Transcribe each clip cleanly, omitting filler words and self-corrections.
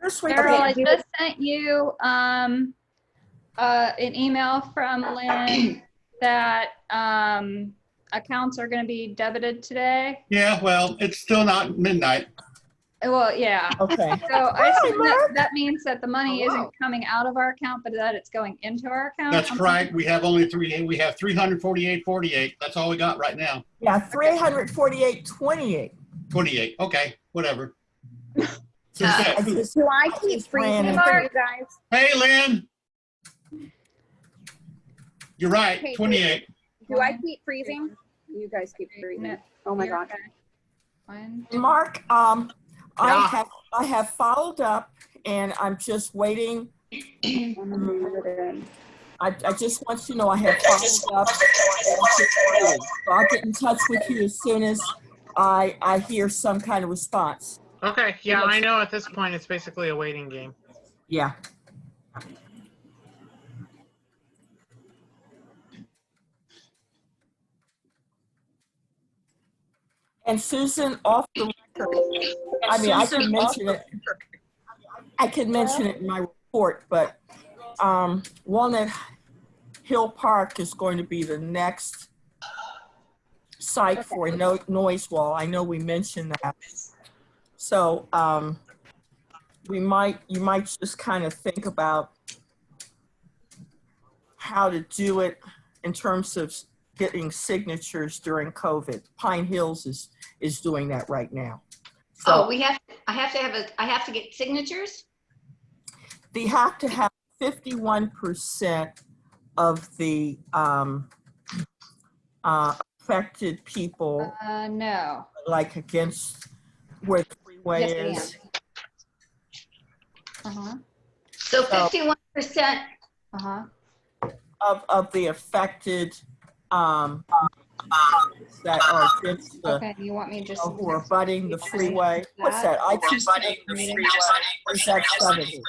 Carol, I just sent you an email from Lynne that accounts are going to be debited today. Yeah, well, it's still not midnight. Well, yeah. Okay. So I assume that means that the money isn't coming out of our account, but that it's going into our account. That's right. We have only we have 348.48. That's all we got right now. Yeah, 348.28. 28. Okay, whatever. Do I keep freezing for you guys? Hey, Lynn. You're right. Hey, 28. Do I keep freezing? You guys keep freezing. Oh my God. Mark, I have followed up, and I'm just waiting. I just want you to know I have followed up. So I'll get in touch with you as soon as I hear some kind of response. Okay. Yeah, I know at this point it's basically a waiting game. Yeah. And Susan, off the record, I mean, I can mention it. I can mention it in my report, but Walnut Hill Park is going to be the next site for a noise wall. I know we mentioned that. So you might just kind of think about how to do it in terms of getting signatures during COVID. Pine Hills is doing that right now. So I have to get signatures? They have to have 51% of the affected people. No. Like against where the freeway is. So 51%. Of the affected that are against the, okay, you want me just who are abutting the freeway. What's that? I just is that 70?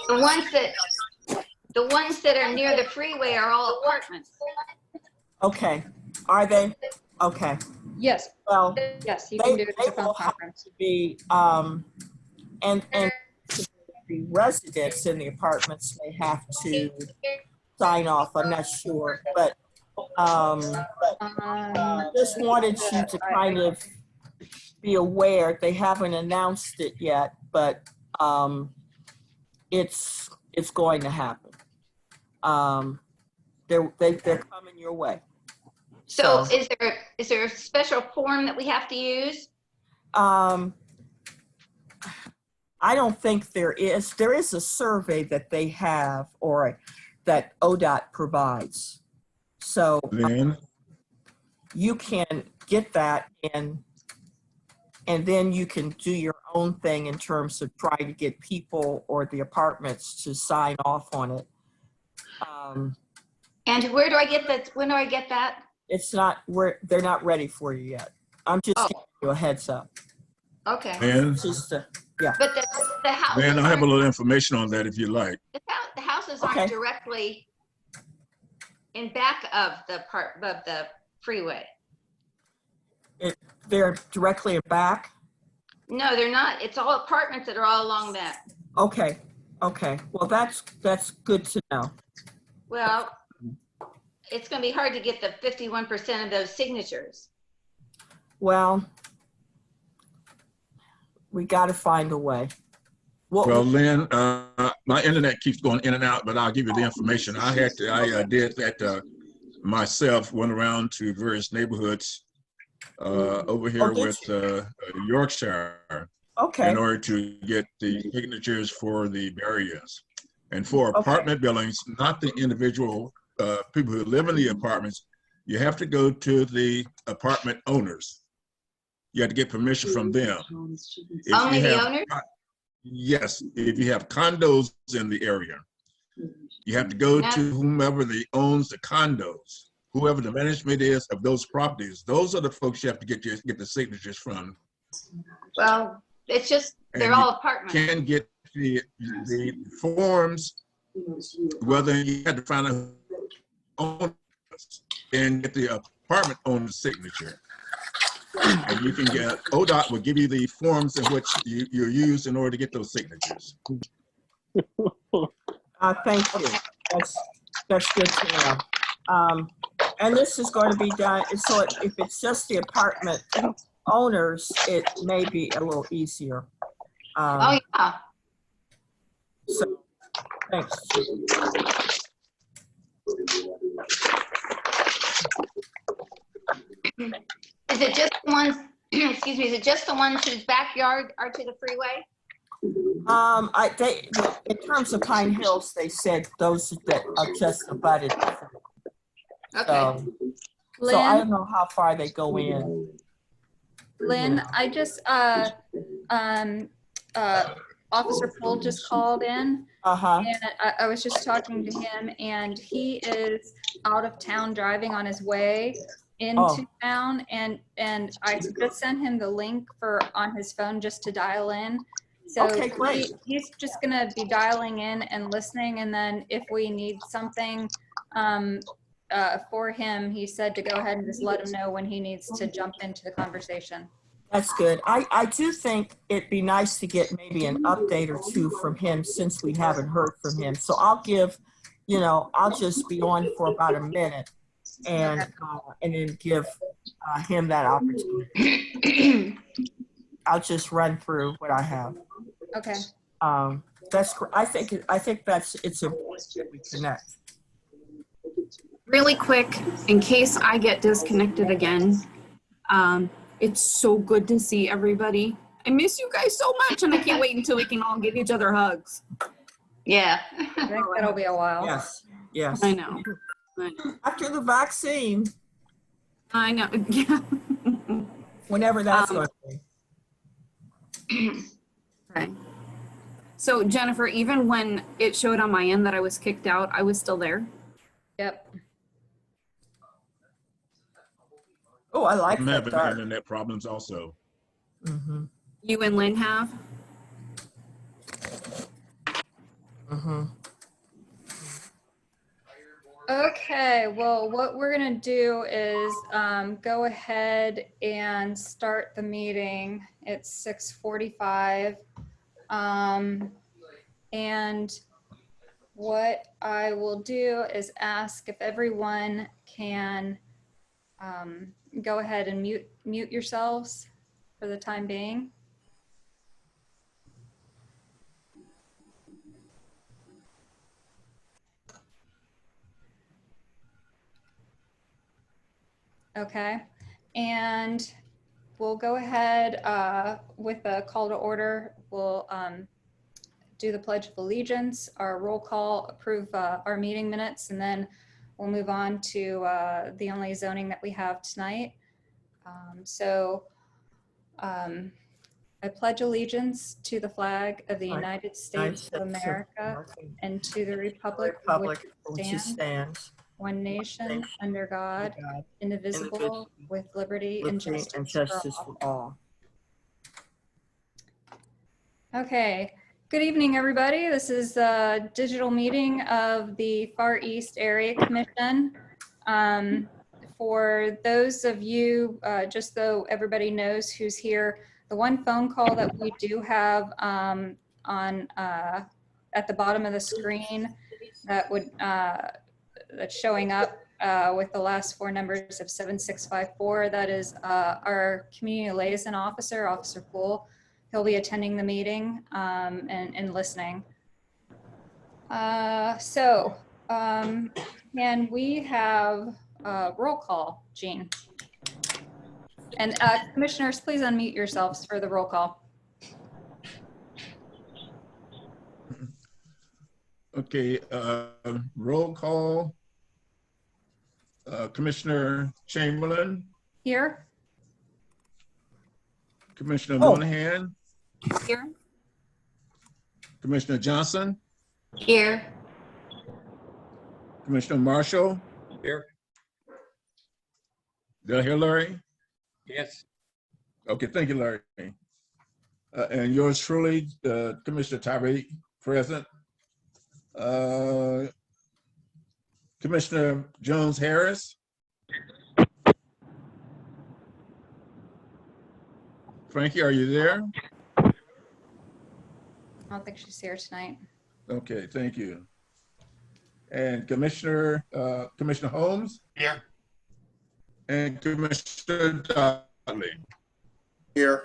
The ones that are near the freeway are all apartments. Okay. Are they? Okay. Yes. Well, yes, you can do it as a phone conference. To be and the residents in the apartments may have to sign off. I'm not sure, but just wanted you to kind of be aware. They haven't announced it yet, but it's going to happen. They're coming your way. So is there a special form that we have to use? I don't think there is. There is a survey that they have, or that ODOT provides. So you can get that and then you can do your own thing in terms of trying to get people or the apartments to sign off on it. And where do I get that? When do I get that? It's not they're not ready for you yet. I'm just giving you a heads up. Okay. And just yeah. But the house. Man, I have a little information on that if you like. The houses aren't directly in back of the freeway. They're directly back? No, they're not. It's all apartments that are all along that. Okay. Okay. Well, that's good to know. Well, it's going to be hard to get the 51% of those signatures. Well, we got to find a way. Well, Lynn, my internet keeps going in and out, but I'll give you the information. I did that myself, went around to various neighborhoods over here with Yorkshire in order to get the signatures for the barriers. And for apartment buildings, not the individual people who live in the apartments, you have to go to the apartment owners. You have to get permission from them. Only the owners? Yes, if you have condos in the area, you have to go to whomever owns the condos, whoever the management is of those properties. Those are the folks you have to get the signatures from. Well, it's just they're all apartments. You can get the forms, whether you had to find a owners and get the apartment owner's signature. And you can get, ODOT will give you the forms in which you're used in order to get those signatures. Thank you. That's good to know. And this is going to be done, so if it's just the apartment owners, it may be a little easier. Oh, yeah. So, thanks. Is it just the ones, excuse me, is it just the ones whose backyard are to the freeway? In terms of Pine Hills, they said those that are just abutted. Okay. So I don't know how far they go in. Lynn, I just, Officer Pohl just called in. And I was just talking to him, and he is out of town driving on his way into town, and I just sent him the link on his phone just to dial in. So okay, great. He's just gonna be dialing in and listening, and then if we need something for him, he said to go ahead and just let him know when he needs to jump into the conversation. That's good. I do think it'd be nice to get maybe an update or two from him since we haven't heard from him. So I'll give, I'll just be on for about a minute and then give him that opportunity. I'll just run through what I have. Okay. That's. I think it's important that we connect. Really quick, in case I get disconnected again. It's so good to see everybody. I miss you guys so much, and I can't wait until we can all give each other hugs. Yeah. I think that'll be a while. Yes. I know. After the vaccine. I know. Yeah. Whenever that's going to be. Right. So Jennifer, even when it showed on my end that I was kicked out, I was still there. Yep. Oh, I like I'm that. having internet problems also. Mm-hmm. You and Lynn have? Mm-hmm. Okay, well, what we're gonna do is go ahead and start the meeting. It's 6:45. And what I will do is ask if everyone can go ahead and mute yourselves for the time being. Okay, and we'll go ahead with a call to order. We'll do the Pledge of Allegiance, our roll call, approve our meeting minutes, and then we'll move on to the only zoning that we have tonight. I pledge allegiance to the flag of the United States of America and to the republic which stands, one nation, under God, indivisible, with liberty and justice for all. Okay. Good evening, everybody. This is a digital meeting of the Far East Area Commission. For those of you, just so everybody knows who's here, the one phone call that we do have at the bottom of the screen that would that's showing up with the last four numbers of 7654, that is our community liaison officer, Officer Pohl. He'll be attending the meeting and listening. Can we have roll call, Jean? And commissioners, please unmute yourselves for the roll call. Okay, roll call. Commissioner Chamberlain. Here. Commissioner Monahan. Here. Commissioner Johnson. Here. Commissioner Marshall. Here. Did I hear Larry? Yes. Okay, thank you, Larry. And yours truly, Commissioner Tyree, present. Commissioner Jones Harris. Frankie, are you there? I don't think she's here tonight. Okay, thank you. And Commissioner Holmes Here. and Commissioner Dudley. Here.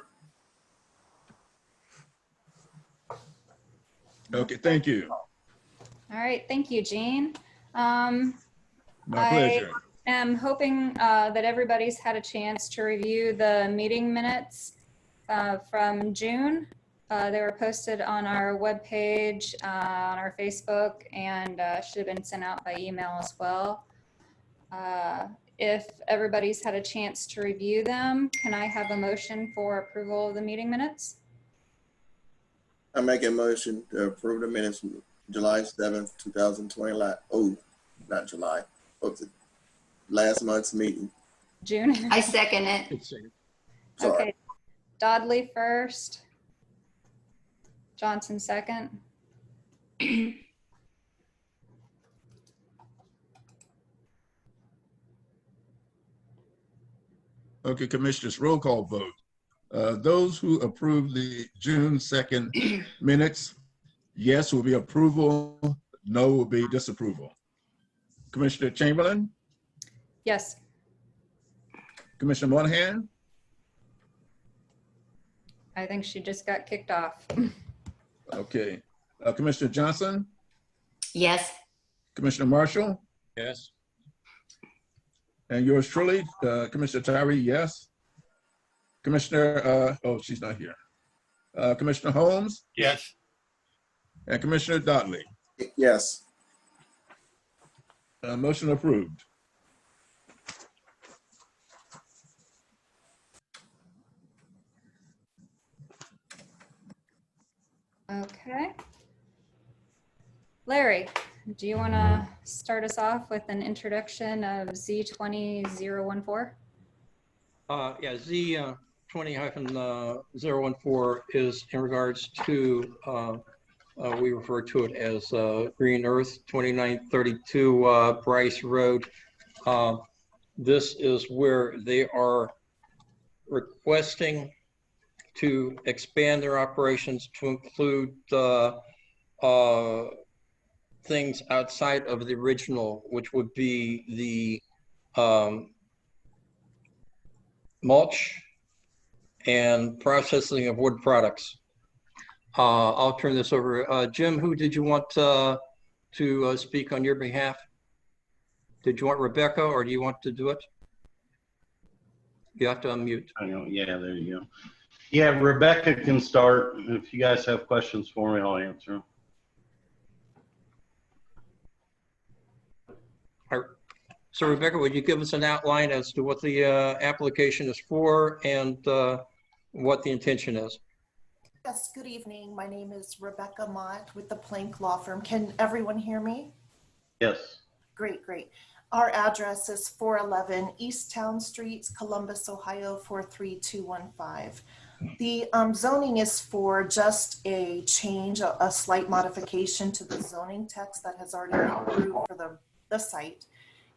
Okay, thank you. All right, thank you, Jean. My I pleasure. am hoping that everybody's had a chance to review the meeting minutes from June. They were posted on our webpage, on our Facebook, and should have been sent out by email as well. If everybody's had a chance to review them, can I have a motion for approval of the meeting minutes? I make a motion to approve the minutes from July 7th, 2020. Oh, not July. What's it? Last month's meeting. June? I second it. Sorry. Okay. Dudley first. Johnson second. Okay, Commissioners, roll call vote. Those who approve the June 2nd minutes, yes will be approval, no will be disapproval. Commissioner Chamberlain, Yes. Commissioner Monahan, I think she just got kicked off. okay. Commissioner Johnson, Yes. Commissioner Marshall, Yes. and yours truly, Commissioner Tyree, yes. Commissioner, oh, she's not here. Commissioner Holmes Yes. and Commissioner Dudley. Yes. Motion approved. Okay. Larry, do you want to start us off with an introduction of Z20-014? Yeah, Z20-014 is in regards to, we refer to it as Green Earth 2932 Brice Rd. This is where they are requesting to expand their operations to include things outside of the original, which would be the mulch and processing of wood products. I'll turn this over. Jim, who did you want to speak on your behalf? Did you want Rebecca or do you want to do it? You have to unmute. I know, yeah, there you go. Yeah, Rebecca can start. If you guys have questions for me, I'll answer them. So Rebecca, would you give us an outline as to what the application is for and what the intention is? Yes, good evening. My name is Rebecca Mott with the Plank Law Firm. Can everyone hear me? Yes. Great, great. Our address is 411 East Town Street, Columbus, Ohio, 43215. The zoning is for just a change, a slight modification to the zoning text that has already been approved for the site.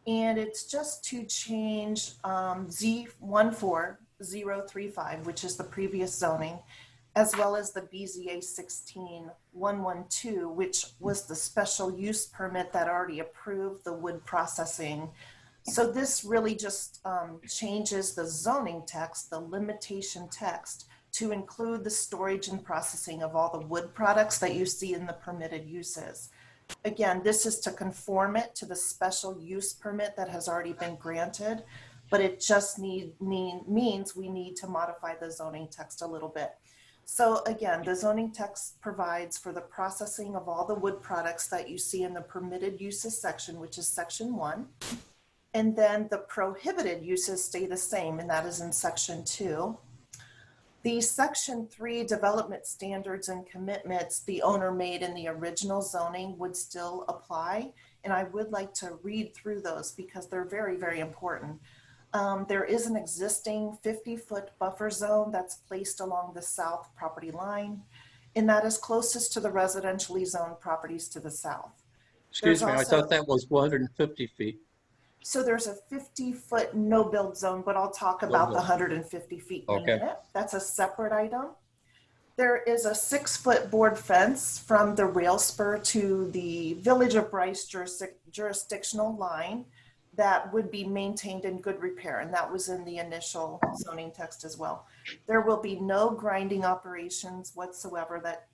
And it's just to change Z14035, which is the previous zoning, as well as the BZA 16112, which was the special use permit that already approved the wood processing. So this really just changes the zoning text, the limitation text, to include the storage and processing of all the wood products that you see in the permitted uses. Again, this is to conform it to the special use permit that has already been granted, but it just means we need to modify the zoning text a little bit. So again, the zoning text provides for the processing of all the wood products that you see in the permitted uses section, which is section 1. And then the prohibited uses stay the same, and that is in section 2. The section 3 development standards and commitments the owner made in the original zoning would still apply. And I would like to read through those because they're very, very important. There is an existing 50-foot buffer zone that's placed along the south property line, and that is closest to the residentially zoned properties to the south. Excuse me, I thought that was 150 feet. So there's a 50-foot no build zone, but I'll talk about the 150 feet in a minute. That's a separate item. There is a 6-foot board fence from the rail spur to the Village of Brice jurisdictional line that would be maintained in good repair, and that was in the initial zoning text as well. There will be no grinding operations whatsoever that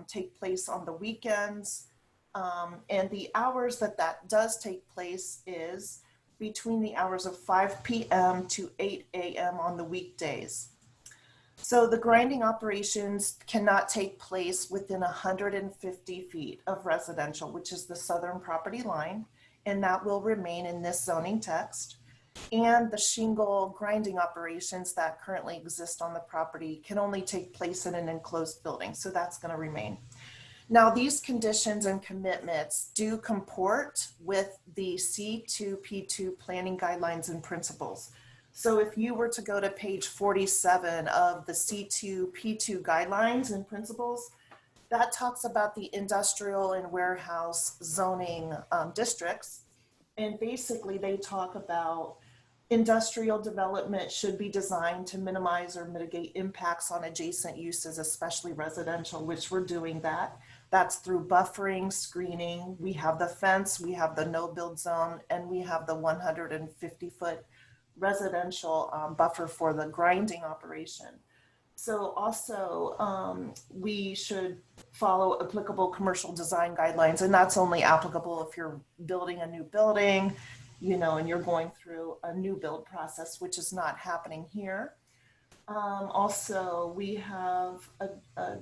take place on the weekends, and the hours that does take place is between the hours of 5 p.m. to 8 a.m. on the weekdays. So the grinding operations cannot take place within 150 feet of residential, which is the southern property line, and that will remain in this zoning text. And the shingle grinding operations that currently exist on the property can only take place in an enclosed building, so that's going to remain. Now, these conditions and commitments do comport with the C2P2 planning guidelines and principles. So if you were to go to page 47 of the C2P2 guidelines and principles, that talks about the industrial and warehouse zoning districts. And basically they talk about industrial development should be designed to minimize or mitigate impacts on adjacent uses, especially residential, which we're doing that. That's through buffering, screening. We have the fence, we have the no build zone, and we have the 150-foot residential buffer for the grinding operation. So also we should follow applicable commercial design guidelines, and that's only applicable if you're building a new building, you know, and you're going through a new build process, which is not happening here. Also, we have a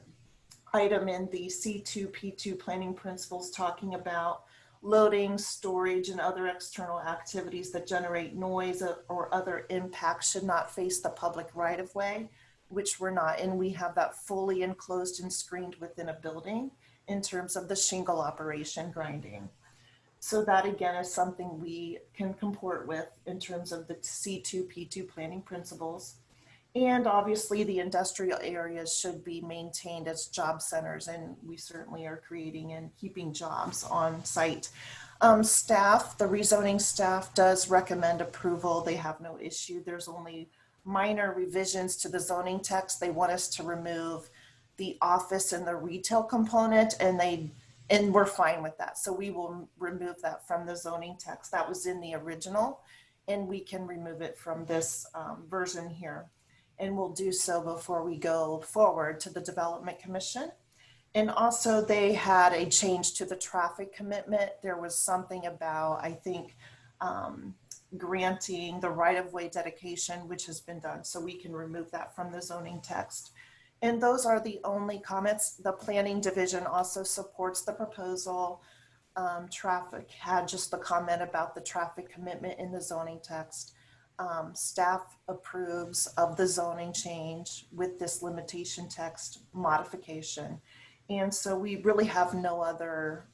item in the C2P2 planning principles talking about loading, storage, and other external activities that generate noise or other impacts should not face the public right-of-way, which we're not, and we have that fully enclosed and screened within a building in terms of the shingle operation grinding. So that again is something we can comport with in terms of the C2P2 planning principles. And obviously the industrial areas should be maintained as job centers, and we certainly are creating and keeping jobs on site. Staff, the rezoning staff does recommend approval. They have no issue. There's only minor revisions to the zoning text. They want us to remove the office and the retail component, and we're fine with that. So we will remove that from the zoning text. That was in the original, and we can remove it from this version here. And we'll do so before we go forward to the Development Commission. And also they had a change to the traffic commitment. There was something about, I think, granting the right-of-way dedication, which has been done. So we can remove that from the zoning text. And those are the only comments. The Planning Division also supports the proposal. Traffic had just the comment about the traffic commitment in the zoning text. Staff approves of the zoning change with this limitation text modification. And so we really have no other,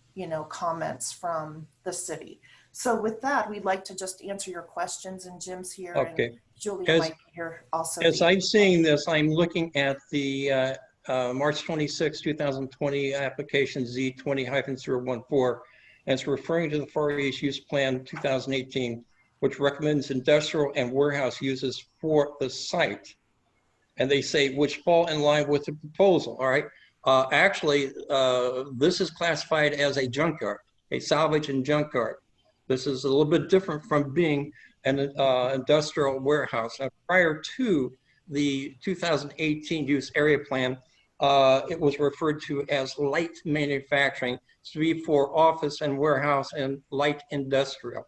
comments from the city. So with that, we'd like to just answer your questions, and Jim's here. Okay. And Julia might be here also. As I'm seeing this, I'm looking at the March 26, 2020 application Z20-014, and it's referring to the Far East Use Plan 2018, which recommends industrial and warehouse uses for the site. And they say, which fall in line with the proposal, all right? Actually, this is classified as a junkyard, a salvage and junkyard. This is a little bit different from being an industrial warehouse. Prior to the 2018 use area plan, it was referred to as light manufacturing, to be for office and warehouse and light industrial.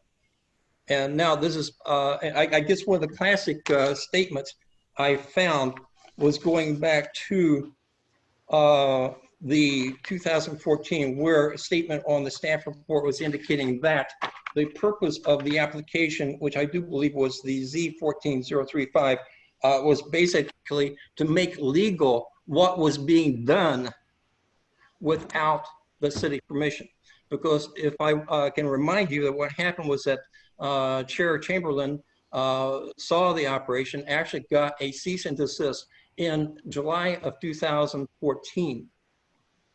And now this is, I guess one of the classic statements I found was going back to the 2014, where a statement on the staff report was indicating that the purpose of the application, which I do believe was the Z14035, was basically to make legal what was being done without the city permission. Because if I can remind you that what happened was that Chair Chamberlain saw the operation, actually got a cease and desist in July of 2014.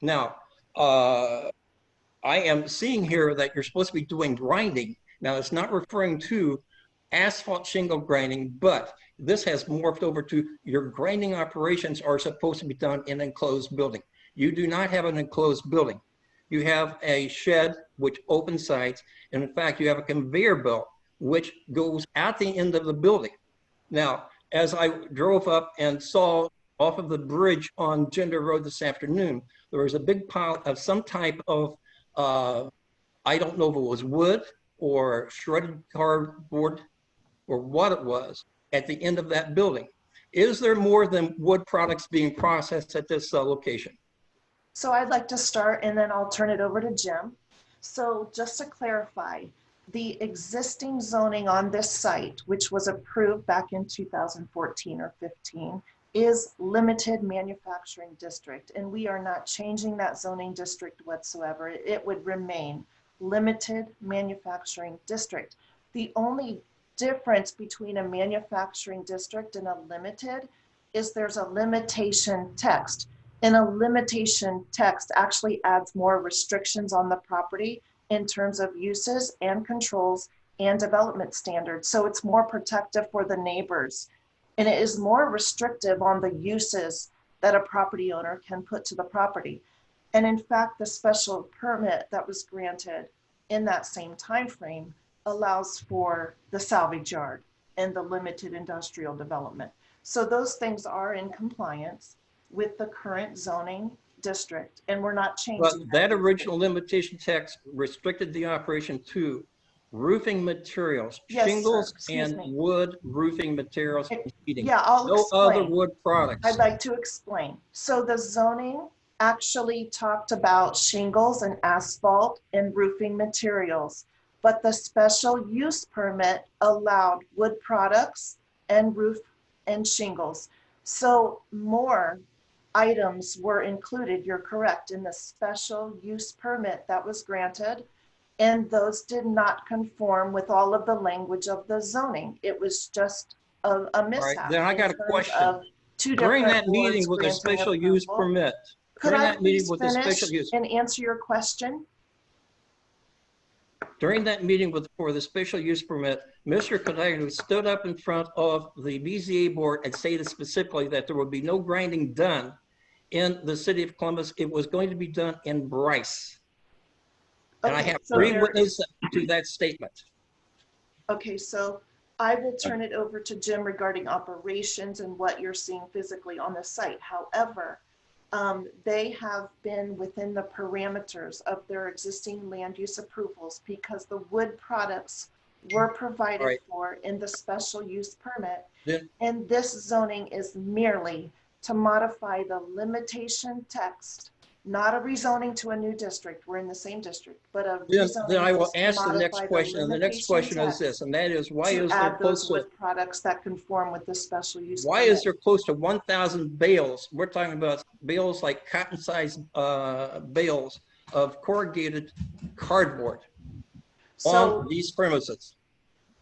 Now, I am seeing here that you're supposed to be doing grinding. Now, it's not referring to asphalt shingle grinding, but this has morphed over to your grinding operations are supposed to be done in an enclosed building. You do not have an enclosed building. You have a shed which open sites, and in fact, you have a conveyor belt which goes at the end of the building. Now, as I drove up and saw off of the bridge on Gender Road this afternoon, there was a big pile of some type of, I don't know if it was wood or shredded cardboard or what it was at the end of that building. Is there more than wood products being processed at this location? So I'd like to start and then I'll turn it over to Jim. So just to clarify, the existing zoning on this site, which was approved back in 2014 or 15, is limited manufacturing district, and we are not changing that zoning district whatsoever. It would remain limited manufacturing district. The only difference between a manufacturing district and a limited is there's a limitation text. And a limitation text actually adds more restrictions on the property in terms of uses and controls and development standards. So it's more protective for the neighbors. And it is more restrictive on the uses that a property owner can put to the property. And in fact, the special permit that was granted in that same time frame allows for the salvage yard and the limited industrial development. So those things are in compliance with the current zoning district, and we're not changing. But that original limitation text restricted the operation to roofing materials, Yes, shingles sir. and wood roofing materials and heating. Yeah, I'll no explain. Other wood products. I'd like to explain. So the zoning actually talked about shingles and asphalt and roofing materials, but the special use permit allowed wood products and roof and shingles. So more items were included, you're correct, in the special use permit that was granted, and those did not conform with all of the language of the zoning. It was just a mishap. Right, then I got a question. During that meeting with the special use permit, could I please finish and answer your question? During that meeting for the special use permit, Mr. Kadaglu stood up in front of the BZA board and stated specifically that there would be no grinding done in the city of Columbus. It was going to be done in Brice. And I have 3 witnesses to that statement. Okay, so I will turn it over to Jim regarding operations and what you're seeing physically on the site. However, they have been within the parameters of their existing land use approvals because the wood products were provided for in the special use permit. And this zoning is merely to modify the limitation text, not a rezoning to a new district. We're in the same district, but a rezoning. Then I will ask the next question, and the next question is this, and that is, why is there close to products that conform with the special use? Why is there close to 1,000 bales? We're talking about bales like cotton-sized bales of corrugated cardboard on these premises.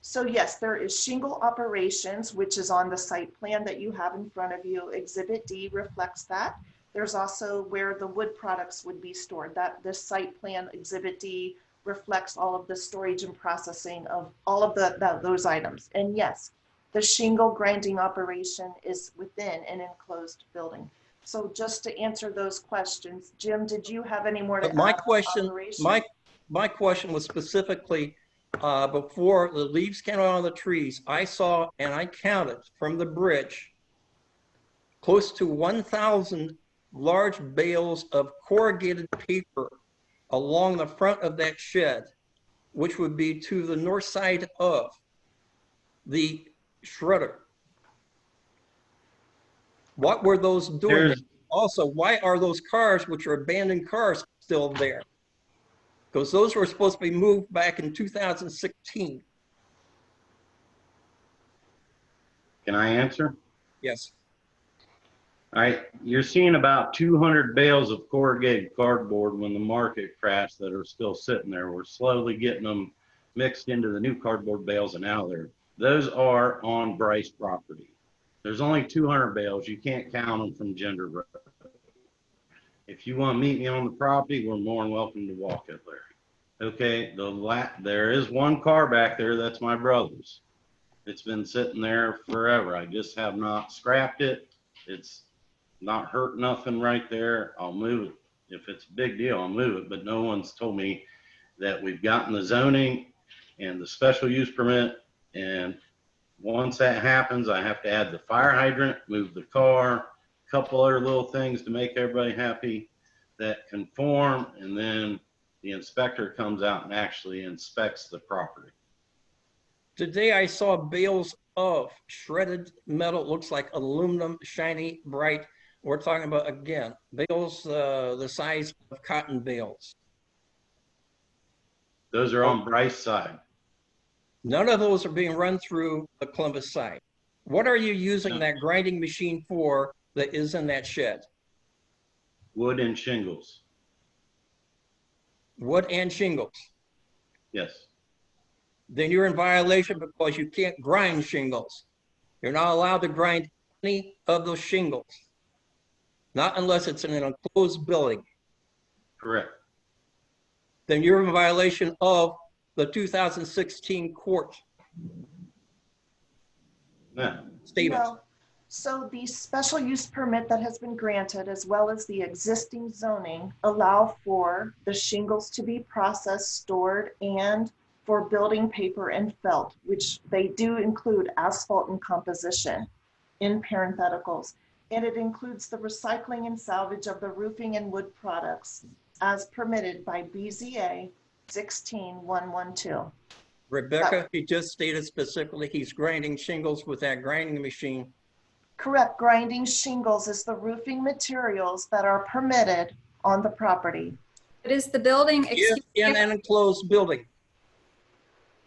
So yes, there is shingle operations, which is on the site plan that you have in front of you. Exhibit D reflects that. There's also where the wood products would be stored. That this site plan, Exhibit D, reflects all of the storage and processing of all of those items. And yes, the shingle grinding operation is within an enclosed building. So just to answer those questions, Jim, did you have any more to add? My question was specifically before the leaves came out on the trees. I saw and I counted from the bridge close to 1,000 large bales of corrugated paper along the front of that shed, which would be to the north side of the shredder. What were those doing? Also, why are those cars, which are abandoned cars, still there? Because those were supposed to be moved back in 2016. Can I answer? Yes. All right, you're seeing about 200 bales of corrugated cardboard when the market crashed that are still sitting there. We're slowly getting them mixed into the new cardboard bales and out there. Those are on Brice property. There's only 200 bales. You can't count them from Gender Road. If you want to meet me on the property, we're more than welcome to walk up there. Okay, there is one car back there, that's my brother's. It's been sitting there forever. I just have not scrapped it. It's not hurt nothing right there. I'll move it. If it's a big deal, I'll move it, but no one's told me that we've gotten the zoning and the special use permit. And once that happens, I have to add the fire hydrant, move the car, a couple other little things to make everybody happy that conform, and then the inspector comes out and actually inspects the property. Today I saw bales of shredded metal, looks like aluminum, shiny, bright. We're talking about, again, bales the size of cotton bales. Those are on Brice's side. None of those are being run through the Columbus side. What are you using that grinding machine for that is in that shed? Wood and shingles. Wood and shingles. Yes. Then you're in violation because you can't grind shingles. You're not allowed to grind any of those shingles, not unless it's in an enclosed building. Correct. Then you're in violation of the 2016 court statement. No. So the special use permit that has been granted, as well as the existing zoning, allow for the shingles to be processed, stored, and for building paper and felt, which they do include asphalt and composition in parentheticals. And it includes the recycling and salvage of the roofing and wood products as permitted by BZA 16112. Rebecca, he just stated specifically he's grinding shingles with that grinding machine. Correct. Grinding shingles is the roofing materials that are permitted on the property. But is the building in an enclosed building?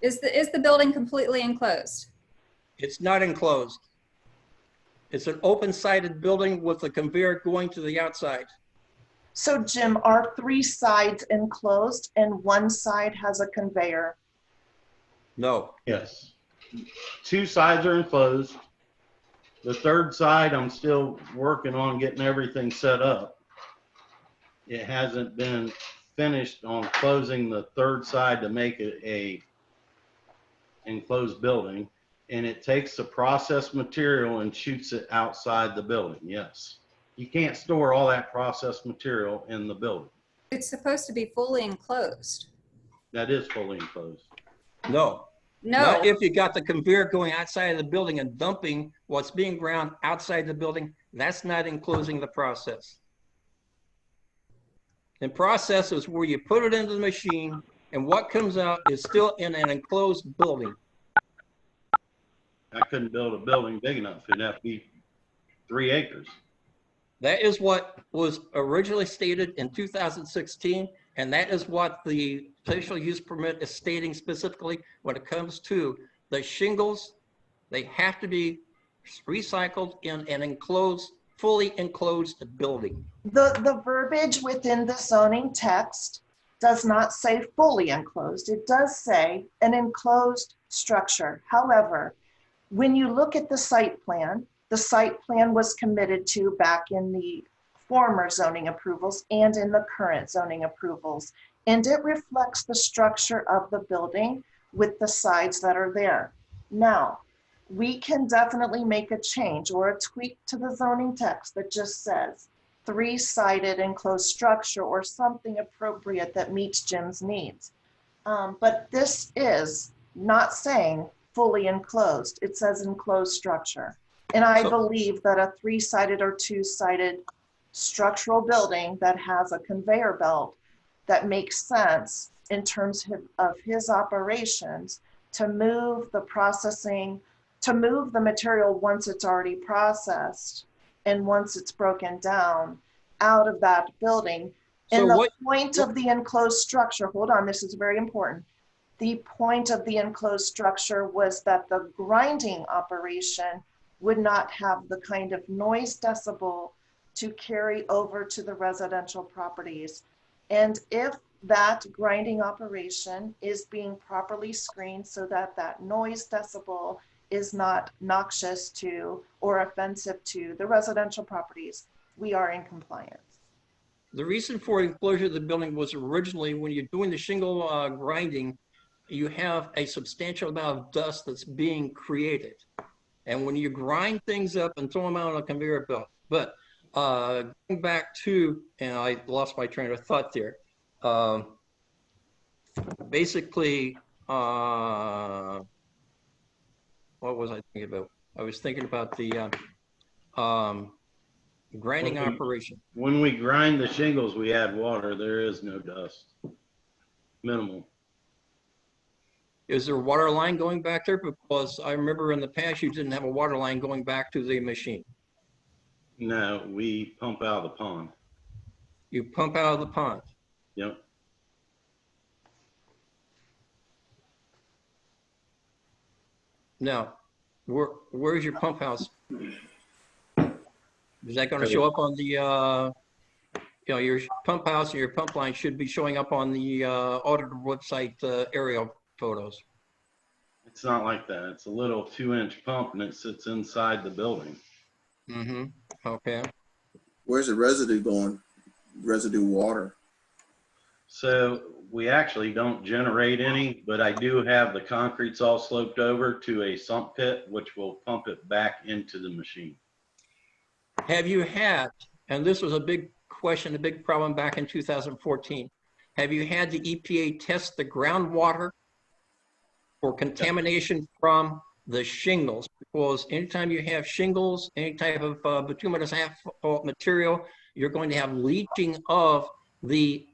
Is the building completely enclosed? It's not enclosed. It's an open-sided building with a conveyor going to the outside. So Jim, are 3 sides enclosed and 1 side has a conveyor? No. Yes. 2 sides are enclosed. The 3rd side, I'm still working on getting everything set up. It hasn't been finished on closing the 3rd side to make it a enclosed building. And it takes the processed material and shoots it outside the building. Yes. You can't store all that processed material in the building. It's supposed to be fully enclosed. That is fully enclosed. No. No. Not if you got the conveyor going outside of the building and dumping what's being ground outside the building. That's not enclosing the process. And process is where you put it into the machine and what comes out is still in an enclosed building. I couldn't build a building big enough. It'd have to be 3 acres. That is what was originally stated in 2016, and that is what the special use permit is stating specifically when it comes to the shingles. They have to be recycled in an enclosed, fully enclosed building. The verbiage within the zoning text does not say fully enclosed. It does say an enclosed structure. However, when you look at the site plan was committed to back in the former zoning approvals and in the current zoning approvals. And it reflects the structure of the building with the sides that are there. Now, we can definitely make a change or a tweak to the zoning text that just says 3-sided enclosed structure or something appropriate that meets Jim's needs. But this is not saying fully enclosed. It says enclosed structure. And I believe that a 3-sided or 2-sided structural building that has a conveyor belt that makes sense in terms of his operations to move the processing, to move the material once it's already processed and once it's broken down out of that building. And the point of the enclosed structure, hold on, this is very important. The point of the enclosed structure was that the grinding operation would not have the kind of noise decibel to carry over to the residential properties. And if that grinding operation is being properly screened so that that noise decibel is not noxious to or offensive to the residential properties, we are in compliance. The reason for enclosure of the building was originally when you're doing the shingle grinding, you have a substantial amount of dust that's being created. And when you grind things up and throw them out on a conveyor belt. But going back to, and I lost my train of thought there. Basically, what was I thinking about? I was thinking about the grinding operation. When we grind the shingles, we add water. There is no dust. Minimal. Is there a water line going back there? Because I remember in the past you didn't have a water line going back to the machine. No, we pump out of the pond. You pump out of the pond. Yep. Now, where's your pump house? Is that going to show up on the, your pump house and your pump line should be showing up on the auditor website aerial photos? It's not like that. It's a little 2-inch pump and it sits inside the building. Mm-hmm. Okay. Where's the residue going? Residue water? So we actually don't generate any, but I do have the concretes all sloped over to a sump pit, which will pump it back into the machine. Have you had, and this was a big question, a big problem back in 2014, have you had the EPA test the groundwater for contamination from the shingles? Because anytime you have shingles, any type of bituminous asphalt material, you're going to have leaching of the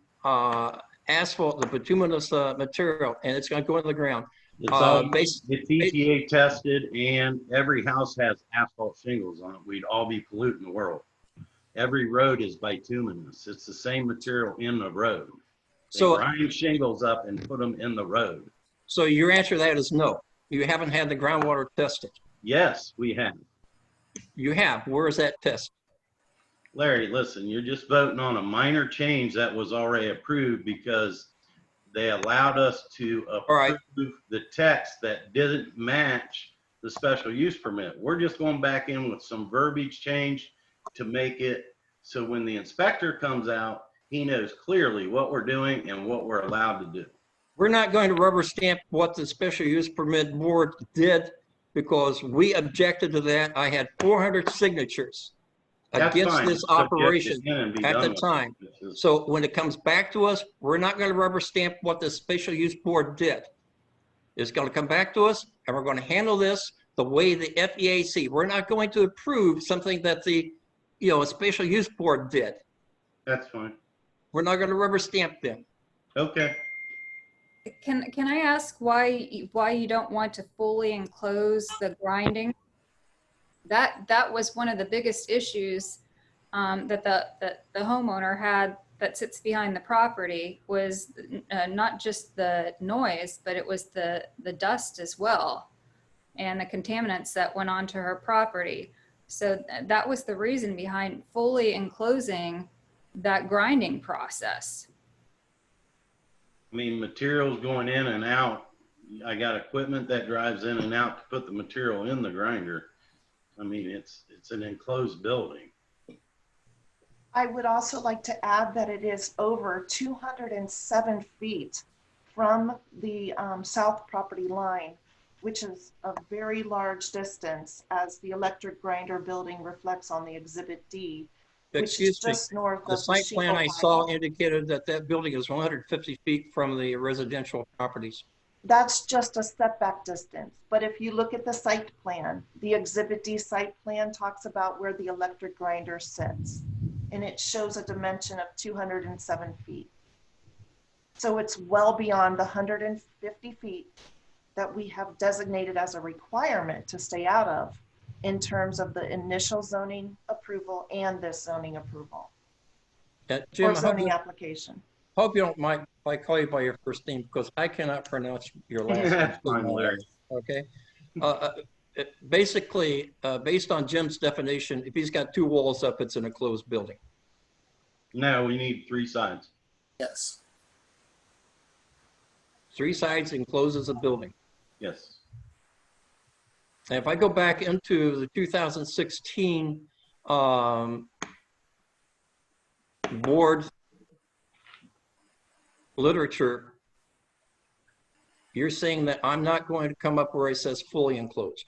asphalt, the bituminous material, and it's going to go into the ground. It's EPA tested, and every house has asphalt shingles on it. We'd all be polluting the world. Every road is bituminous. It's the same material in the road. They grind shingles up and put them in the road. So your answer to that is no. You haven't had the groundwater tested. Yes, we have. You have. Where is that test? Larry, listen, you're just voting on a minor change that was already approved because they allowed us to approve the text that didn't match the special use permit. We're just going back in with some verbiage change to make it so when the inspector comes out, he knows clearly what we're doing and what we're allowed to do. We're not going to rubber stamp what the special use permit board did because we objected to that. I had 400 signatures against this operation at the time. So when it comes back to us, we're not going to rubber stamp what the special use board did. It's going to come back to us and we're going to handle this the way the FEAC. We're not going to approve something that the special use board did. That's fine. We're not going to rubber stamp them. Okay. Can I ask why you don't want to fully enclose the grinding? That was one of the biggest issues that the homeowner had that sits behind the property was not just the noise, but it was the dust as well and the contaminants that went onto her property. So that was the reason behind fully enclosing that grinding process. I mean, materials going in and out. I got equipment that drives in and out to put the material in the grinder. I mean, it's an enclosed building. I would also like to add that it is over 207 feet from the south property line, which is a very large distance as the electric grinder building reflects on the Exhibit D. Excuse me, the site plan I saw indicated that that building is 150 feet from the residential properties. That's just a setback distance. But if you look at the site plan, the Exhibit D site plan talks about where the electric grinder sits. And it shows a dimension of 207 feet. So it's well beyond the 150 feet that we have designated as a requirement to stay out of in terms of the initial zoning approval and this zoning approval. Jim, or zoning application. Hope you don't mind if I call you by your first name because I cannot pronounce your last name. Okay. Basically, based on Jim's definition, if he's got 2 walls up, it's an enclosed building. No, we need 3 sides. Yes. 3 sides encloses a building. Yes. And if I go back into the 2016 board literature, you're saying that I'm not going to come up where it says fully enclosed.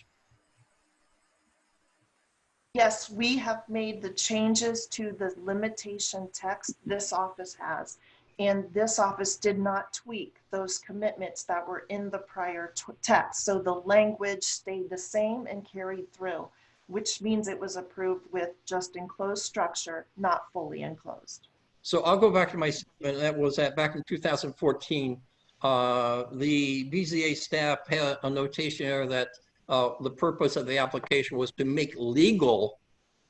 Yes, we have made the changes to the limitation text this office has, and this office did not tweak those commitments that were in the prior text. So the language stayed the same and carried through, which means it was approved with just enclosed structure, not fully enclosed. So I'll go back to my statement. That was back in 2014. The BZA staff had a notation there that the purpose of the application was to make legal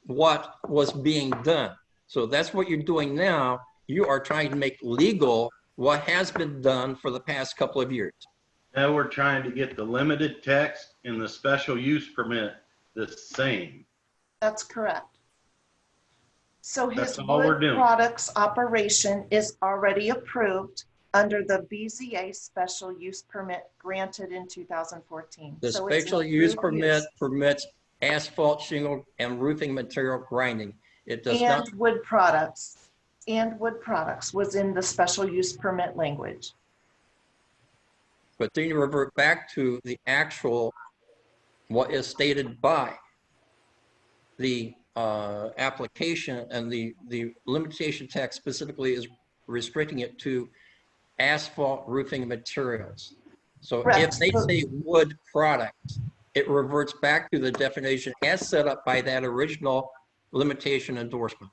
what was being done. So that's what you're doing now. You are trying to make legal what has been done for the past couple of years. Now we're trying to get the limited text and the special use permit the same. That's correct. So his That's all we're wood doing. products operation is already approved under the BZA special use permit granted in 2014. The So it's an special use approved permit use. permits asphalt, shingle, and roofing material grinding. It does And not. wood products. And wood products was in the special use permit language. But then you revert back to the actual, what is stated by the application, and the limitation text specifically is restricting it to asphalt roofing materials. So Correct. if they say wood products, it reverts back to the definition as set up by that original limitation endorsement.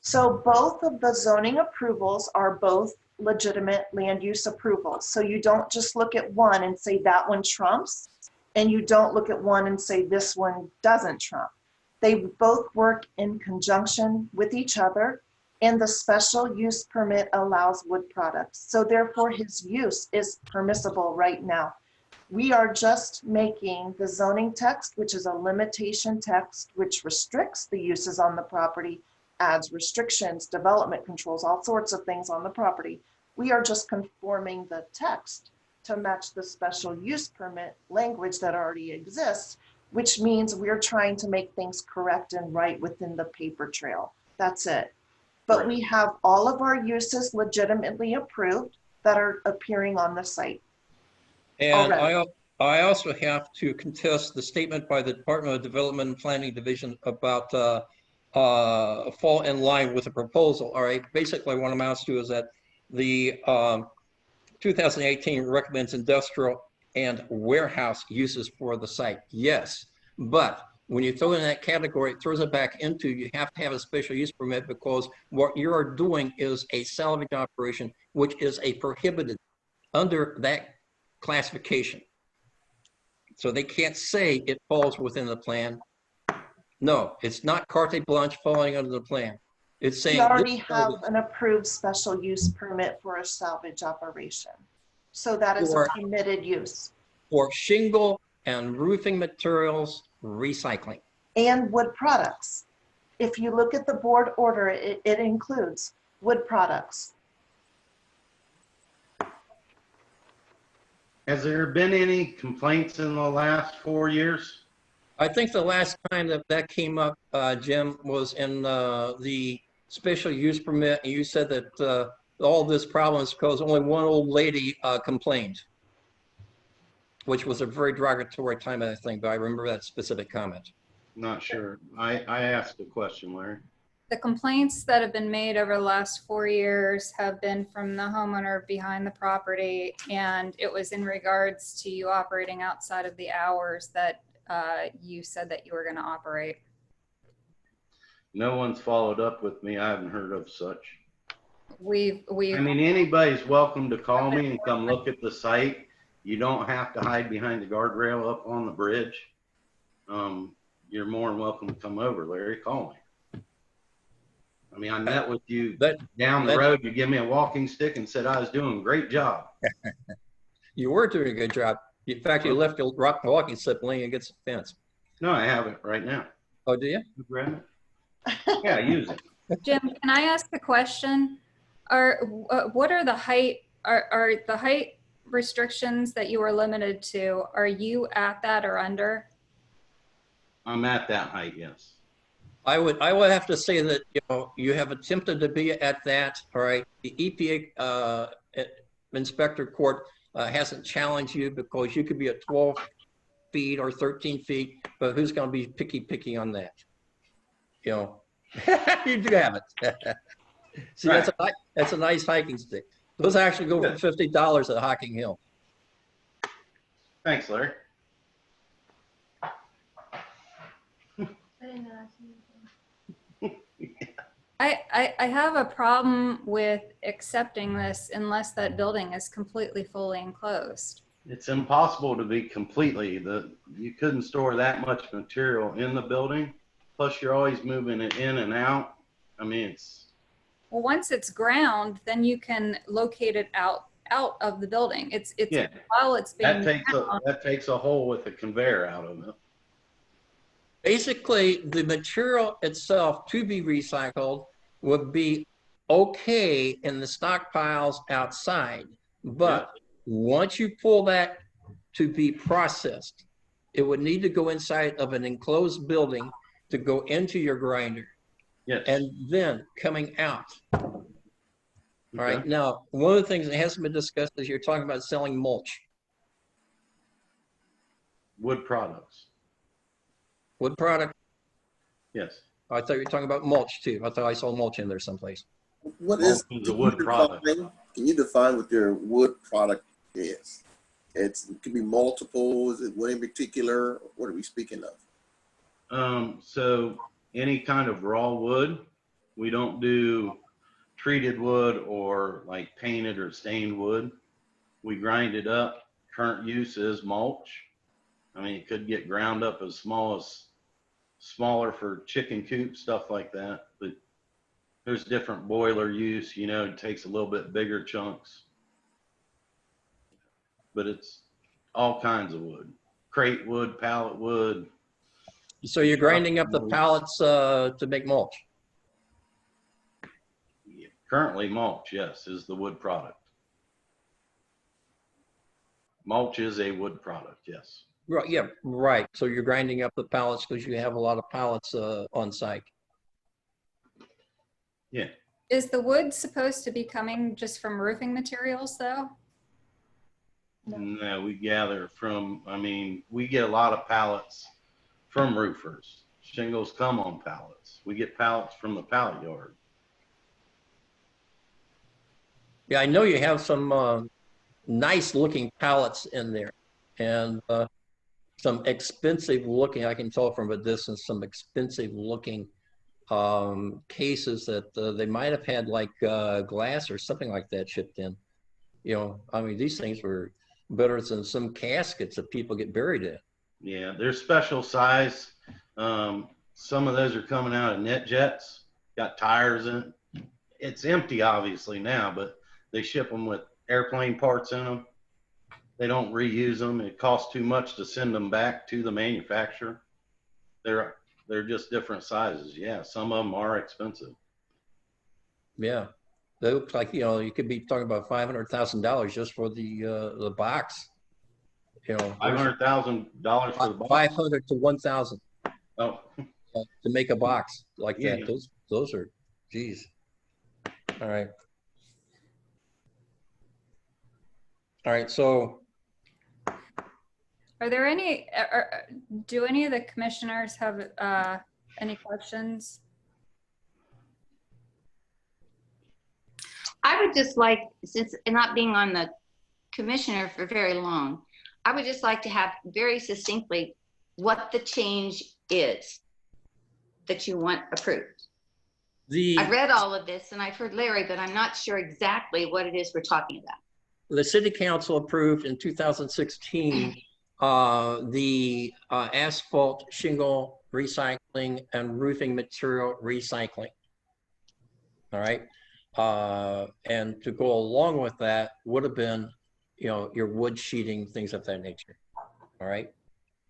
So both of the zoning approvals are both legitimate land use approvals. So you don't just look at one and say that one trumps, and you don't look at one and say this one doesn't trump. They both work in conjunction with each other, and the special use permit allows wood products. So therefore his use is permissible right now. We are just making the zoning text, which is a limitation text, which restricts the uses on the property, adds restrictions, development controls, all sorts of things on the property. We are just conforming the text to match the special use permit language that already exists, which means we're trying to make things correct and right within the paper trail. That's it. But we have all of our uses legitimately approved that are appearing on the site. And I also have to contest the statement by the Department of Development and Planning Division about fall in line with the proposal. All right, basically what it amounts to is that the 2018 recommends industrial and warehouse uses for the site. Yes, but when you throw in that category, it throws it back into, you have to have a special use permit, because what you're doing is a salvage operation, which is a prohibited under that classification. So they can't say it falls within the plan. No, it's not carte blanche falling under the plan. It's saying We already have an approved special use permit for a salvage operation. So that is a permitted use. For shingle and roofing materials recycling. And wood products. If you look at the board order, it includes wood products. Has there been any complaints in the last 4 years? I think the last time that came up, Jim, was in the special use permit, and you said that all this problem is because only one old lady complained, which was a very derogatory time, I think, but I remember that specific comment. Not sure. I asked a question, Larry. The complaints that have been made over the last 4 years have been from the homeowner behind the property, and it was in regards to you operating outside of the hours that you said that you were going to operate. No one's followed up with me. I haven't heard of such. I mean, anybody's welcome to call me and come look at the site. You don't have to hide behind the guardrail up on the bridge. You're more than welcome to come over, Larry. Call me. I mean, I met with you down the road. You gave me a walking stick and said I was doing a great job. You were doing a good job. In fact, you left your walking stick laying against the fence. No, I have it right now. Oh, do you? You grab it? Yeah, use it. Jim, can I ask the question? What are the height? Are the height restrictions that you were limited to? Are you at that or under? I'm at that height, yes. I would have to say that, you know, you have attempted to be at that, all right? The EPA inspector court hasn't challenged you because you could be at 12 feet or 13 feet, but who's going to be picky on that? You know, you do have it. See, Right. that's a nice hiking stick. Those actually go for $50 at Hocking Hill. Thanks, Larry. I have a problem with accepting this unless that building is completely fully enclosed. It's impossible to be completely, you couldn't store that much material in the building. Plus you're always moving it in and out. I mean, it's. Well, once it's ground, then you can locate it out of the building. It's Yeah. while it's being That takes a hole with a conveyor out of it. Basically, the material itself to be recycled would be okay in the stockpiles outside. But once you pull that to be processed, it would need to go inside of an enclosed building to go into your grinder. Yes. And then coming out. All right. Now, one of the things that hasn't been discussed is you're talking about selling mulch. Wood products. Wood product? Yes. I thought you were talking about mulch too. I thought I saw mulch in there someplace. What is the wood product? Can you define what your wood product is? It could be multiple. Is it one in particular? What are we speaking of? So any kind of raw wood. We don't do treated wood or like painted or stained wood. We grind it up. Current use is mulch. I mean, it could get ground up as smaller for chicken coop, stuff like that. But there's different boiler use, you know, it takes a little bit bigger chunks. But it's all kinds of wood. Crate wood, pallet wood. So you're grinding up the pallets to make mulch? Currently mulch, yes, is the wood product. Mulch is a wood product, yes. Right, yeah, right. So you're grinding up the pallets because you have a lot of pallets on site. Yeah. Is the wood supposed to be coming just from roofing materials though? No, we gather from, I mean, we get a lot of pallets from roofers. Shingles come on pallets. We get pallets from the pallet yard. Yeah, I know you have some nice looking pallets in there and some expensive looking, I can tell from a distance, some expensive looking cases that they might have had like glass or something like that shipped in. You know, I mean, these things were better than some caskets that people get buried in. Yeah, they're special size. Some of those are coming out of net jets, got tires in it. It's empty obviously now, but they ship them with airplane parts in them. They don't reuse them. It costs too much to send them back to the manufacturer. They're just different sizes. Yeah, some of them are expensive. Yeah, they look like, you know, you could be talking about $500,000 just for the box. You know, $500,000 for the box. 500 to 1,000. Oh, to make a box like yeah. that. Those are, geez. All right. All right. So, Are there any? Do any of the commissioners have any questions? I would just like, since not being on the commissioner for very long, I would just like to have very succinctly what the change is that you want approved. I've read all of this and I've heard Larry, but I'm not sure exactly what it is we're talking about. the city council approved in 2016 the asphalt shingle recycling and roofing material recycling. All right. And to go along with that would have been, you know, your wood sheeting, things of that nature. All right.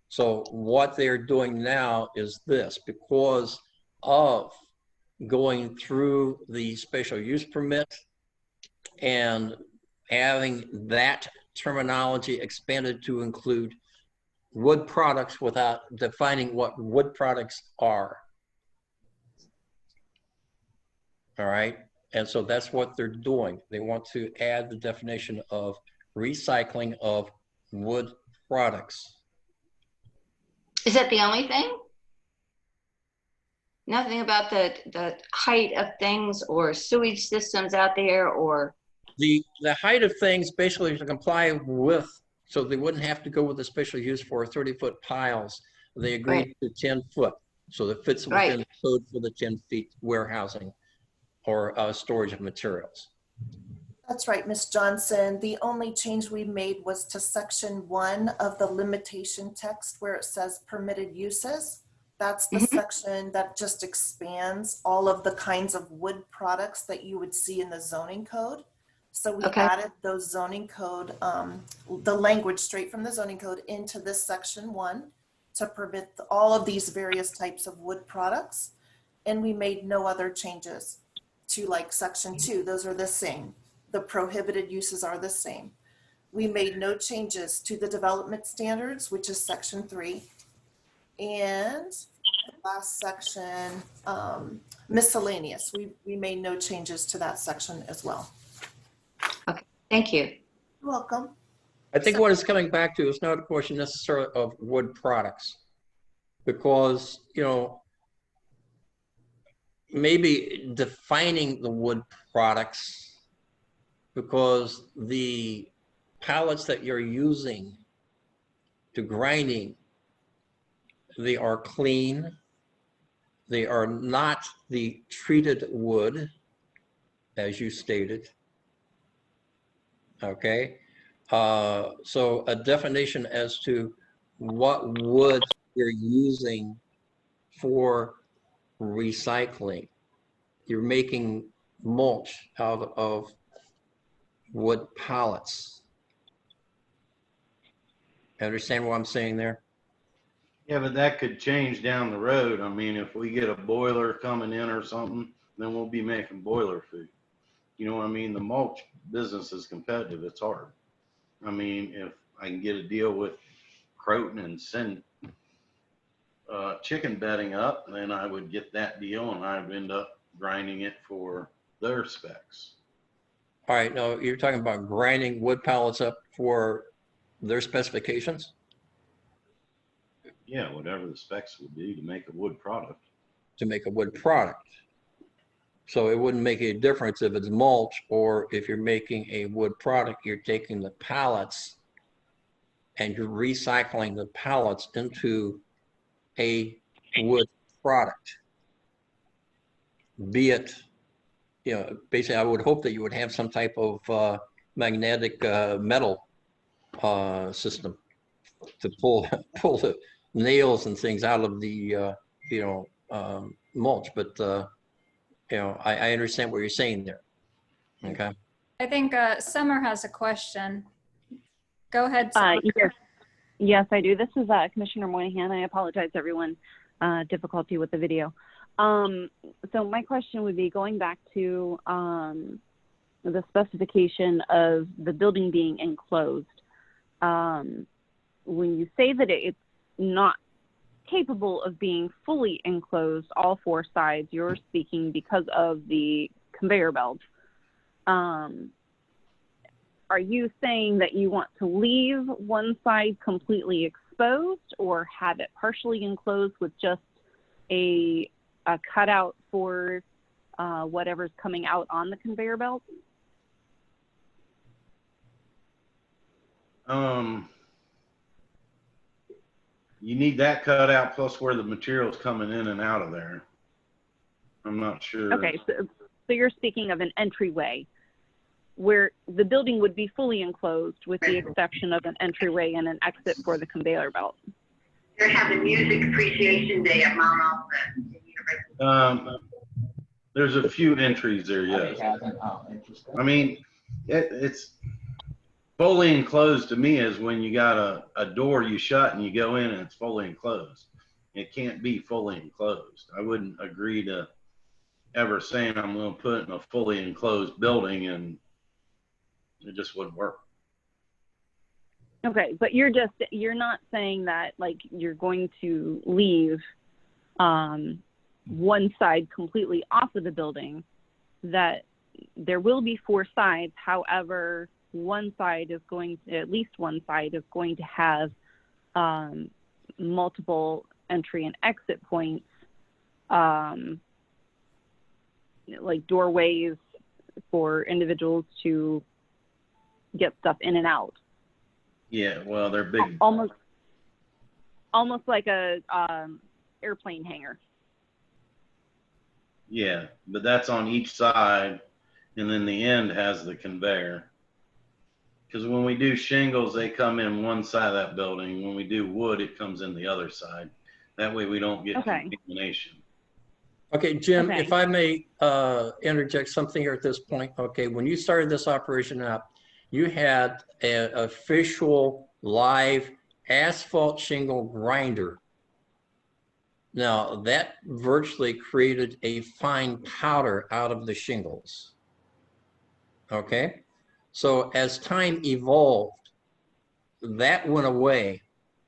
So what they're doing now is this, because of going through the special use permit and having that terminology expanded to include wood products without defining what wood products are. All right. And so that's what they're doing. They want to add the definition of recycling of wood products. Is that the only thing? Nothing about the height of things or sewage systems out there, or? The height of things basically to comply with, so they wouldn't have to go with the special use for 30-foot piles. They agreed to 10 foot. So that fits within the code for the 10 feet warehousing or storage of materials. That's right, Ms. Johnson. The only change we made was to section 1 of the limitation text where it says permitted uses. That's the section that just expands all of the kinds of wood products that you would see in the zoning code. So we added those zoning code, the language straight from the zoning code into this section 1 to permit all of these various types of wood products. And we made no other changes to like section 2. Those are the same. The prohibited uses are the same. We made no changes to the development standards, which is section 3. And the last section, miscellaneous. We made no changes to that section as well. Okay, thank you. You're welcome. I think what it's coming back to is not a question necessarily of wood products, because, you know, maybe defining the wood products, because the pallets that you're using to grinding, they are clean. They are not the treated wood, as you stated. Okay. So a definition as to what wood you're using for recycling. You're making mulch out of wood pallets. Understand what I'm saying there? Yeah, but that could change down the road. I mean, if we get a boiler coming in or something, then we'll be making boiler food. You know what I mean? The mulch business is competitive. It's hard. I mean, if I can get a deal with Croton and send chicken bedding up, then I would get that deal and I would end up grinding it for their specs. All right, now you're talking about grinding wood pallets up for their specifications? Yeah, whatever the specs would be to make a wood product. To make a wood product. So it wouldn't make a difference if it's mulch or if you're making a wood product, you're taking the pallets and you're recycling the pallets into a wood product. Be it, you know, basically I would hope that you would have some type of magnetic metal system to pull the nails and things out of the, mulch, but you know, I understand what you're saying there. Okay. I think Summer has a question. Go ahead, Summer. Yes, I do. This is Commissioner Moynihan. I apologize, everyone. Difficulty with the video. So my question would be going back to the specification of the building being enclosed. When you say that it's not capable of being fully enclosed, all 4 sides, you're speaking because of the conveyor belt. Are you saying that you want to leave one side completely exposed or have it partially enclosed with just a cutout for whatever's coming out on the conveyor belt? You need that cutout plus where the material's coming in and out of there. I'm not sure. Okay, so you're speaking of an entryway where the building would be fully enclosed with the exception of an entryway and an exit for the conveyor belt. They're having Music Appreciation Day at Mount Olivet. There's a few entries there, yes. I mean, it's fully enclosed to me is when you got a door you shut and you go in and it's fully enclosed. It can't be fully enclosed. I wouldn't agree to ever saying I'm going to put in a fully enclosed building, and it just wouldn't work. Okay, but you're not saying that like you're going to leave one side completely off of the building that there will be 4 sides. However, one side is going to, at least one side is going to have multiple entry and exit points, like doorways for individuals to get stuff in and out. Yeah, well, they're big. Almost like a airplane hangar. Yeah, but that's on each side, and then the end has the conveyor. Because when we do shingles, they come in one side of that building. When we do wood, it comes in the other side. That way we don't get contamination. Okay, Jim, Okay. if I may interject something here at this point. Okay, when you started this operation up, you had an official live asphalt shingle grinder. Now, that virtually created a fine powder out of the shingles. Okay, so as time evolved, that went away,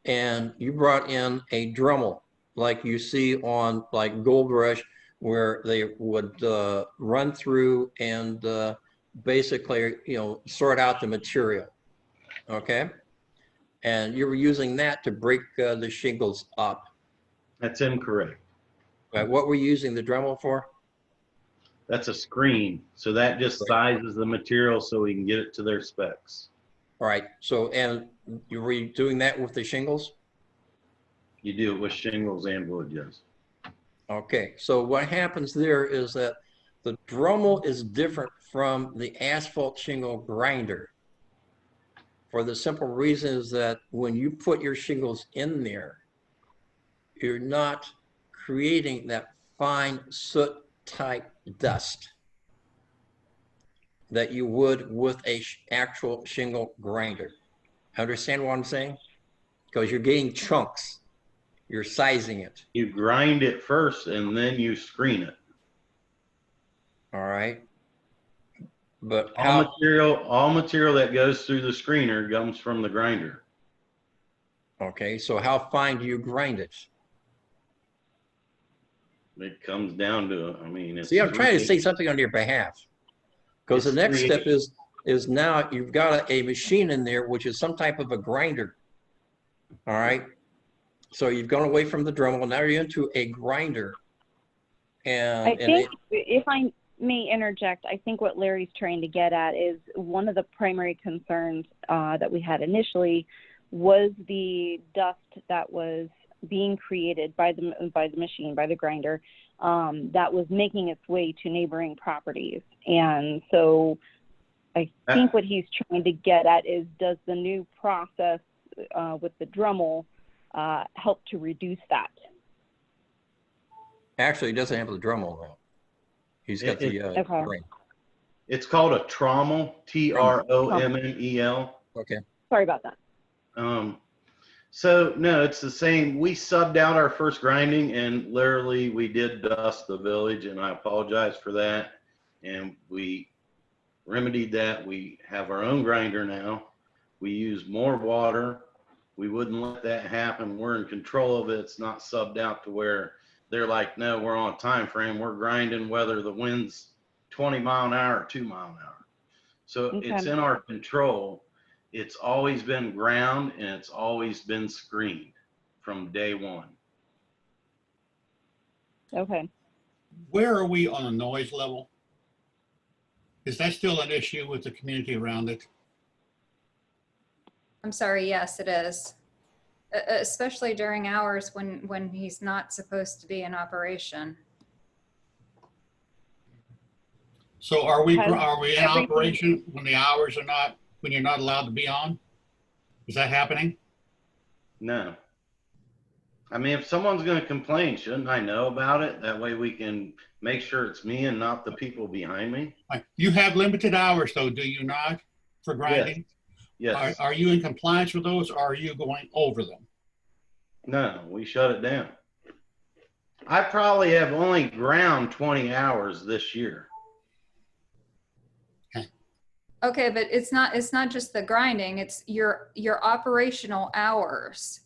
and you brought in a Dremel, like you see on like Gold Rush, where they would run through and basically, you know, sort out the material. Okay, and you were using that to break the shingles up. That's incorrect. Right. What were you using the Dremel for? That's a screen. So that just sizes the material so we can get it to their specs. All right. So, and you were doing that with the shingles? You do it with shingles and wood, yes. Okay. So what happens there is that the Dremel is different from the asphalt shingle grinder, for the simple reason is that when you put your shingles in there, you're not creating that fine soot type dust that you would with a actual shingle grinder. Understand what I'm saying? Because you're getting chunks, you're sizing it. You grind it first and then you screen it. All right. But all material that goes through the screener comes from the grinder. Okay, so how fine do you grind it? It comes down to, I mean, it's. See, I'm trying to say something on your behalf. Because the next step is now you've got a machine in there, which is some type of a grinder. All right. So you've gone away from the Dremel, now you're into a grinder. And I think, if I may interject, I think what Larry's trying to get at is one of the primary concerns that we had initially was the dust that was being created by the machine, by the grinder, that was making its way to neighboring properties. And so I think what he's trying to get at is, does the new process with the Dremel help to reduce that? Actually, he doesn't have the Dremel though. He's got the grain. It's called a trommel, T-R-O-M-M-E-L. Okay. Sorry about that. So no, it's the same. We subbed out our first grinding and literally we did dust the village, and I apologize for that. And we remedied that. We have our own grinder now. We use more water. We wouldn't let that happen. We're in control of it. It's not subbed out to where they're like, no, we're on a time frame. We're grinding whether the wind's 20 mile an hour or 2 mile an hour. So it's in our control. It's always been ground and it's always been screened from day one. Okay. Where are we on a noise level? Is that still an issue with the community around it? I'm sorry, yes, it is. Especially during hours when he's not supposed to be in operation. So are we in operation when the hours are not, when you're not allowed to be on? Is that happening? No. I mean, if someone's going to complain, shouldn't I know about it? That way we can make sure it's me and not the people behind me. You have limited hours though, do you not, for grinding? Yes. Are you in compliance with those, or are you going over them? No, we shut it down. I probably have only ground 20 hours this year. Okay, but it's not just the grinding, it's your operational hours.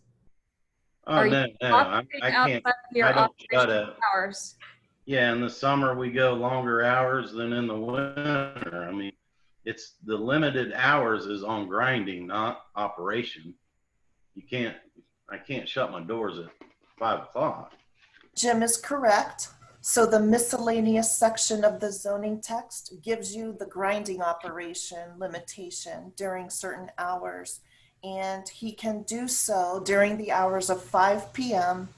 Oh, no, I can't. I don't shut it. Hours? Yeah, in the summer we go longer hours than in the winter. I mean, it's the limited hours is on grinding, not operation. I can't shut my doors at 5 o'clock. Jim is correct. So the miscellaneous section of the zoning text gives you the grinding operation limitation during certain hours. And he can do so during the hours of 5 p.m.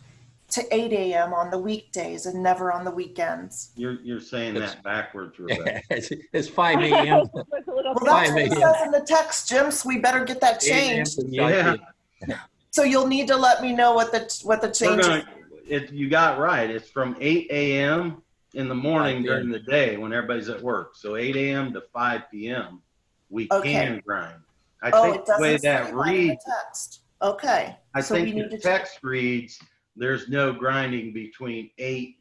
to 8 a.m. on the weekdays and never on the weekends. You're saying that backwards, Rebecca. It's 5 a.m. Well, that's what it says in the text, Jim, so we better get that changed. Yeah. So you'll need to let me know what the change is. You got right. It's from 8 a.m. in the morning during the day when everybody's at work. So 8 a.m. to 5 p.m. we can grind. I think it doesn't the way say that in reads, the text. Okay. I So think we the need to text reads, there's no grinding between 8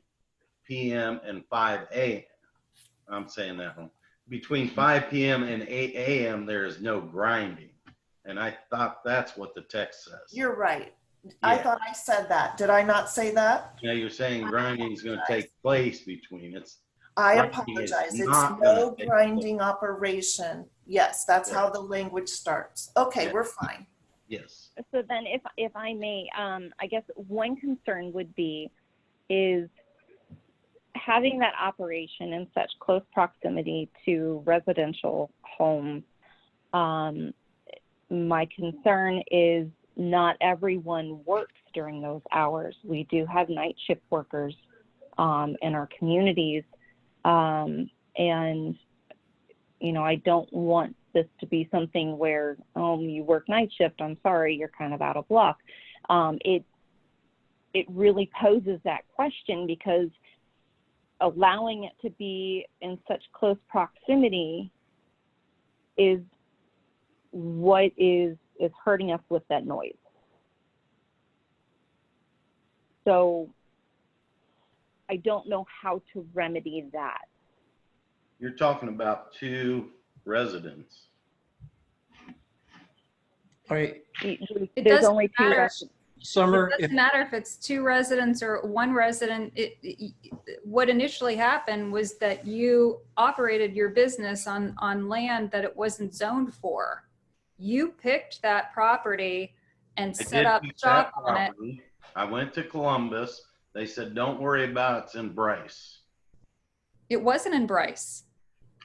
p.m. and 5 a.m. I'm saying that wrong. Between 5 p.m. and 8 a.m. there is no grinding. And I thought that's what the text says. You're right. Yeah. I thought I said that. Did I not say that? Yeah, you're saying grinding is going to take place between. I apologize. It's no grinding operation. Yes, that's how the language starts. Okay, we're fine. Yes. So then if I may, I guess one concern would be is having that operation in such close proximity to residential homes. My concern is not everyone works during those hours. We do have night shift workers in our communities. And, you know, I don't want this to be something where, oh, you work night shift, I'm sorry, you're kind of out of luck. It really poses that question because allowing it to be in such close proximity is what is hurting us with that noise. So I don't know how to remedy that. You're talking about 2 residents. All right. It There's doesn't only 2 matter. residents. Summer, It doesn't matter if it's 2 residents or 1 resident. What initially happened was that you operated your business on land that it wasn't zoned for. You picked that property and set up shop on it. I went to Columbus. They said, don't worry about it, it's in Brice. It wasn't in Brice.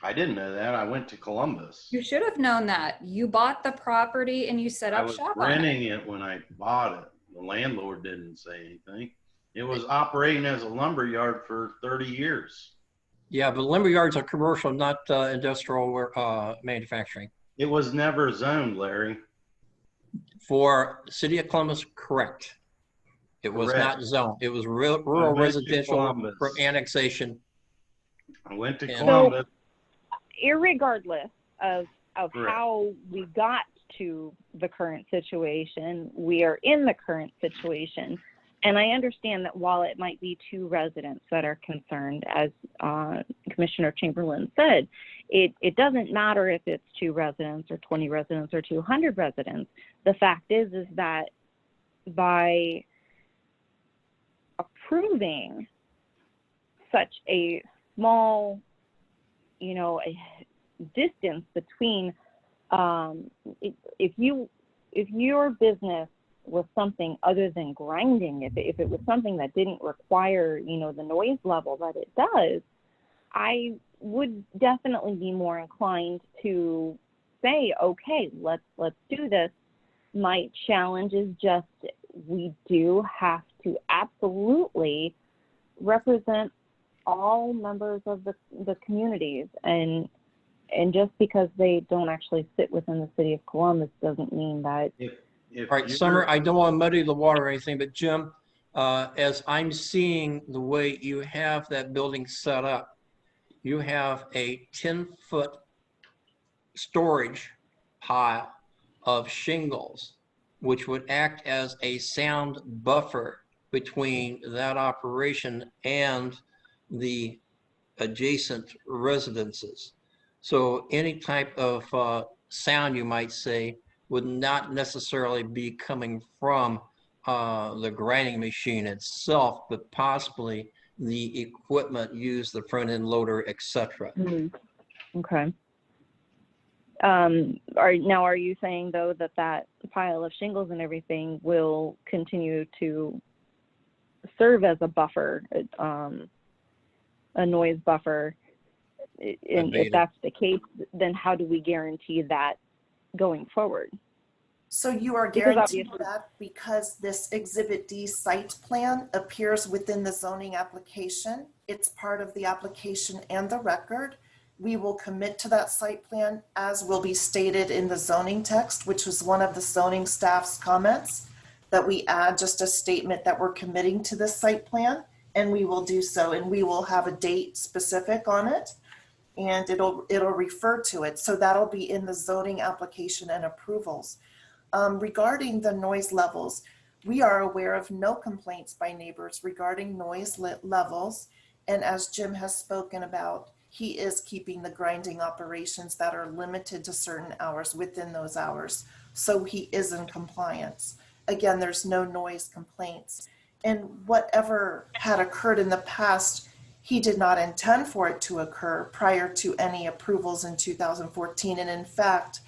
I didn't know that. I went to Columbus. You should have known that. You bought the property and you set up shop on it. I was renting it when I bought it. The landlord didn't say anything. It was operating as a lumber yard for 30 years. Yeah, but lumber yards are commercial, not industrial manufacturing. It was never zoned, Larry. For City of Columbus, correct. It was not zoned. It was rural residential for annexation. I went to Columbus. So, irregardless of how we got to the current situation, we are in the current situation. And I understand that while it might be 2 residents that are concerned, as Commissioner Chamberlain said, it doesn't matter if it's 2 residents or 20 residents or 200 residents. The fact is that by approving such a small, you know, a distance between, if your business was something other than grinding, if it was something that didn't require, you know, the noise level that it does, I would definitely be more inclined to say, okay, let's do this. My challenge is just we do have to absolutely represent all members of the communities, and just because they don't actually sit within the city of Columbus doesn't mean that. All right, Summer, I don't want to muddy the water or anything, but Jim, as I'm seeing the way you have that building set up, you have a 10-foot storage pile of shingles, which would act as a sound buffer between that operation and the adjacent residences. So any type of sound, you might say, would not necessarily be coming from the grinding machine itself, but possibly the equipment used, the front end loader, etc. Okay. Are you saying though that that pile of shingles and everything will continue to serve as a buffer, a noise buffer? And if that's the case, then how do we guarantee that going forward? So you are guaranteed that because this Exhibit D site plan appears within the zoning application. It's part of the application and the record. We will commit to that site plan as will be stated in the zoning text, which was one of the zoning staff's comments, that we add just a statement that we're committing to this site plan, and we will do so. And we will have a date specific on it, and it'll refer to it. So that'll be in the zoning application and approvals. Regarding the noise levels, we are aware of no complaints by neighbors regarding noise levels. And as Jim has spoken about, he is keeping the grinding operations that are limited to certain hours within those hours. So he is in compliance. Again, there's no noise complaints. And whatever had occurred in the past, he did not intend for it to occur prior to any approvals in 2014. And in fact,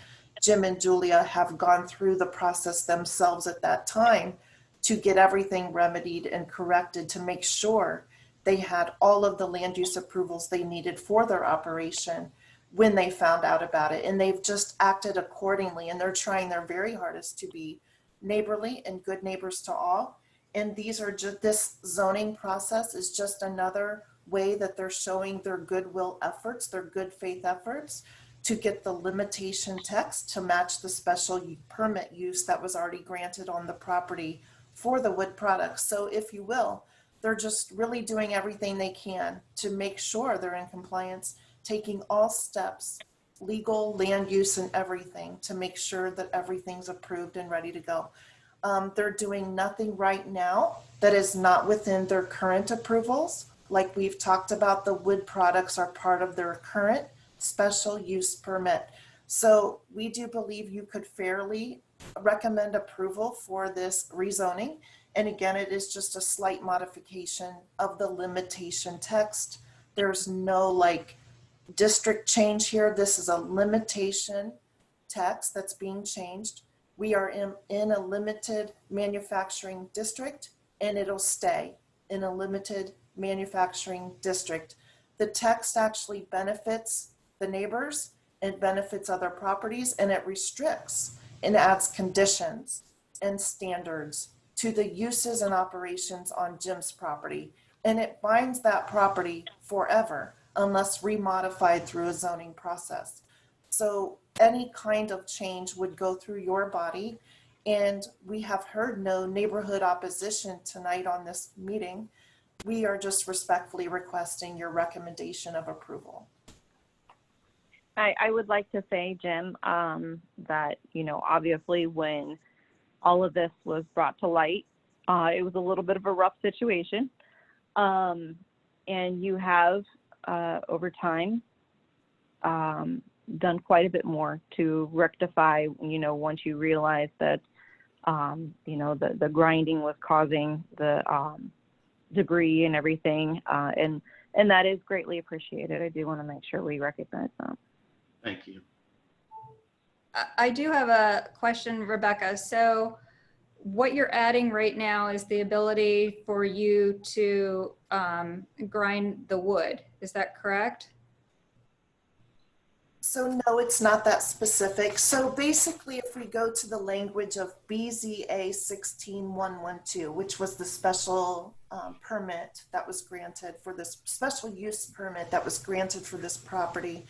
Jim and Julia have gone through the process themselves at that time to get everything remedied and corrected to make sure they had all of the land use approvals they needed for their operation when they found out about it. And they've just acted accordingly, and they're trying their very hardest to be neighborly and good neighbors to all. And these are just, this zoning process is just another way that they're showing their goodwill efforts, their good faith efforts, to get the limitation text to match the special permit use that was already granted on the property for the wood products. So if you will, they're just really doing everything they can to make sure they're in compliance, taking all steps, legal, land use, and everything to make sure that everything's approved and ready to go. They're doing nothing right now that is not within their current approvals. Like we've talked about, the wood products are part of their current special use permit. So we do believe you could fairly recommend approval for this rezoning. And again, it is just a slight modification of the limitation text. There's no like district change here. This is a limitation text that's being changed. We are in a limited manufacturing district, and it'll stay in a limited manufacturing district. The text actually benefits the neighbors, it benefits other properties, and it restricts and adds conditions and standards to the uses and operations on Jim's property. And it binds that property forever unless remodified through a zoning process. So any kind of change would go through your body. And we have heard no neighborhood opposition tonight on this meeting. We are just respectfully requesting your recommendation of approval. I would like to say, Jim, that, you know, obviously when all of this was brought to light, it was a little bit of a rough situation. And you have, over time, done quite a bit more to rectify, you know, once you realized that, you know, the grinding was causing the debris and everything. And that is greatly appreciated. I do want to make sure we recognize that. Thank you. I do have a question, Rebecca. So what you're adding right now is the ability for you to grind the wood. Is that correct? So no, it's not that specific. So basically, if we go to the language of BZA 16112, which was the special permit that was granted for this special use permit that was granted for this property,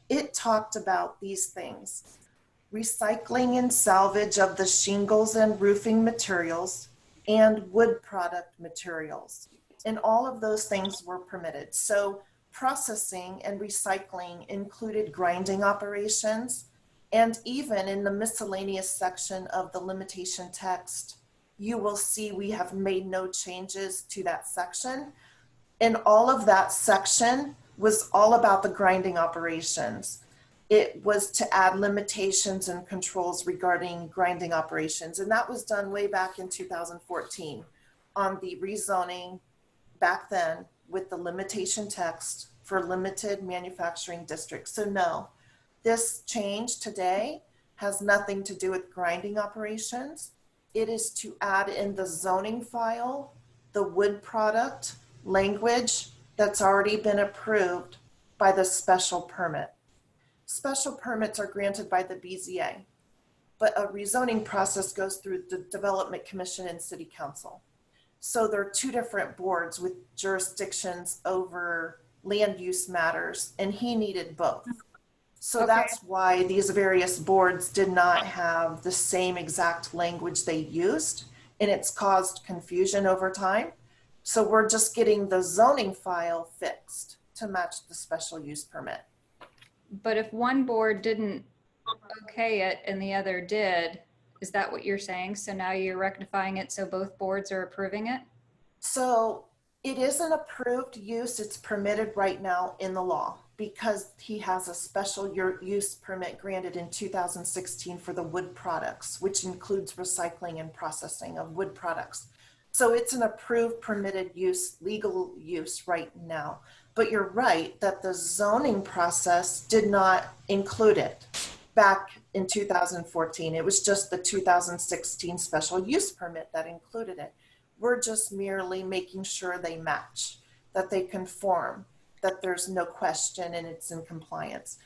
it talked about these things: recycling and salvage of the shingles and roofing materials and wood product materials. And all of those things were permitted. So processing and recycling included grinding operations. And even in the miscellaneous section of the limitation text, you will see we have made no changes to that section. And all of that section was all about the grinding operations. It was to add limitations and controls regarding grinding operations. And that was done way back in 2014 on the rezoning back then with the limitation text for limited manufacturing districts. So no, this change today has nothing to do with grinding operations. It is to add in the zoning file, the wood product language that's already been approved by the special permit. Special permits are granted by the BZA, but a rezoning process goes through the Development Commission and City Council. So there are two different boards with jurisdictions over land use matters, and he needed both. So Okay. that's why these various boards did not have the same exact language they used, and it's caused confusion over time. So we're just getting the zoning file fixed to match the special use permit. But if one board didn't okay it and the other did, is that what you're saying? So now you're rectifying it so both boards are approving it? So it is an approved use. It's permitted right now in the law because he has a special use permit granted in 2016 for the wood products, which includes recycling and processing of wood products. So it's an approved, permitted use, legal use right now. But you're right that the zoning process did not include it back in 2014. It was just the 2016 special use permit that included it. We're just merely making sure they match, that they conform, that there's no question and it's in compliance.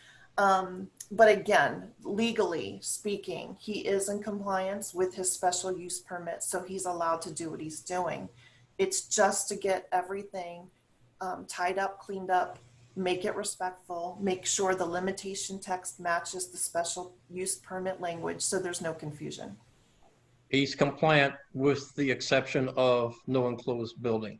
But again, legally speaking, he is in compliance with his special use permit, so he's allowed to do what he's doing. It's just to get everything tied up, cleaned up, make it respectful, make sure the limitation text matches the special use permit language so there's no confusion. He's compliant with the exception of no enclosed building.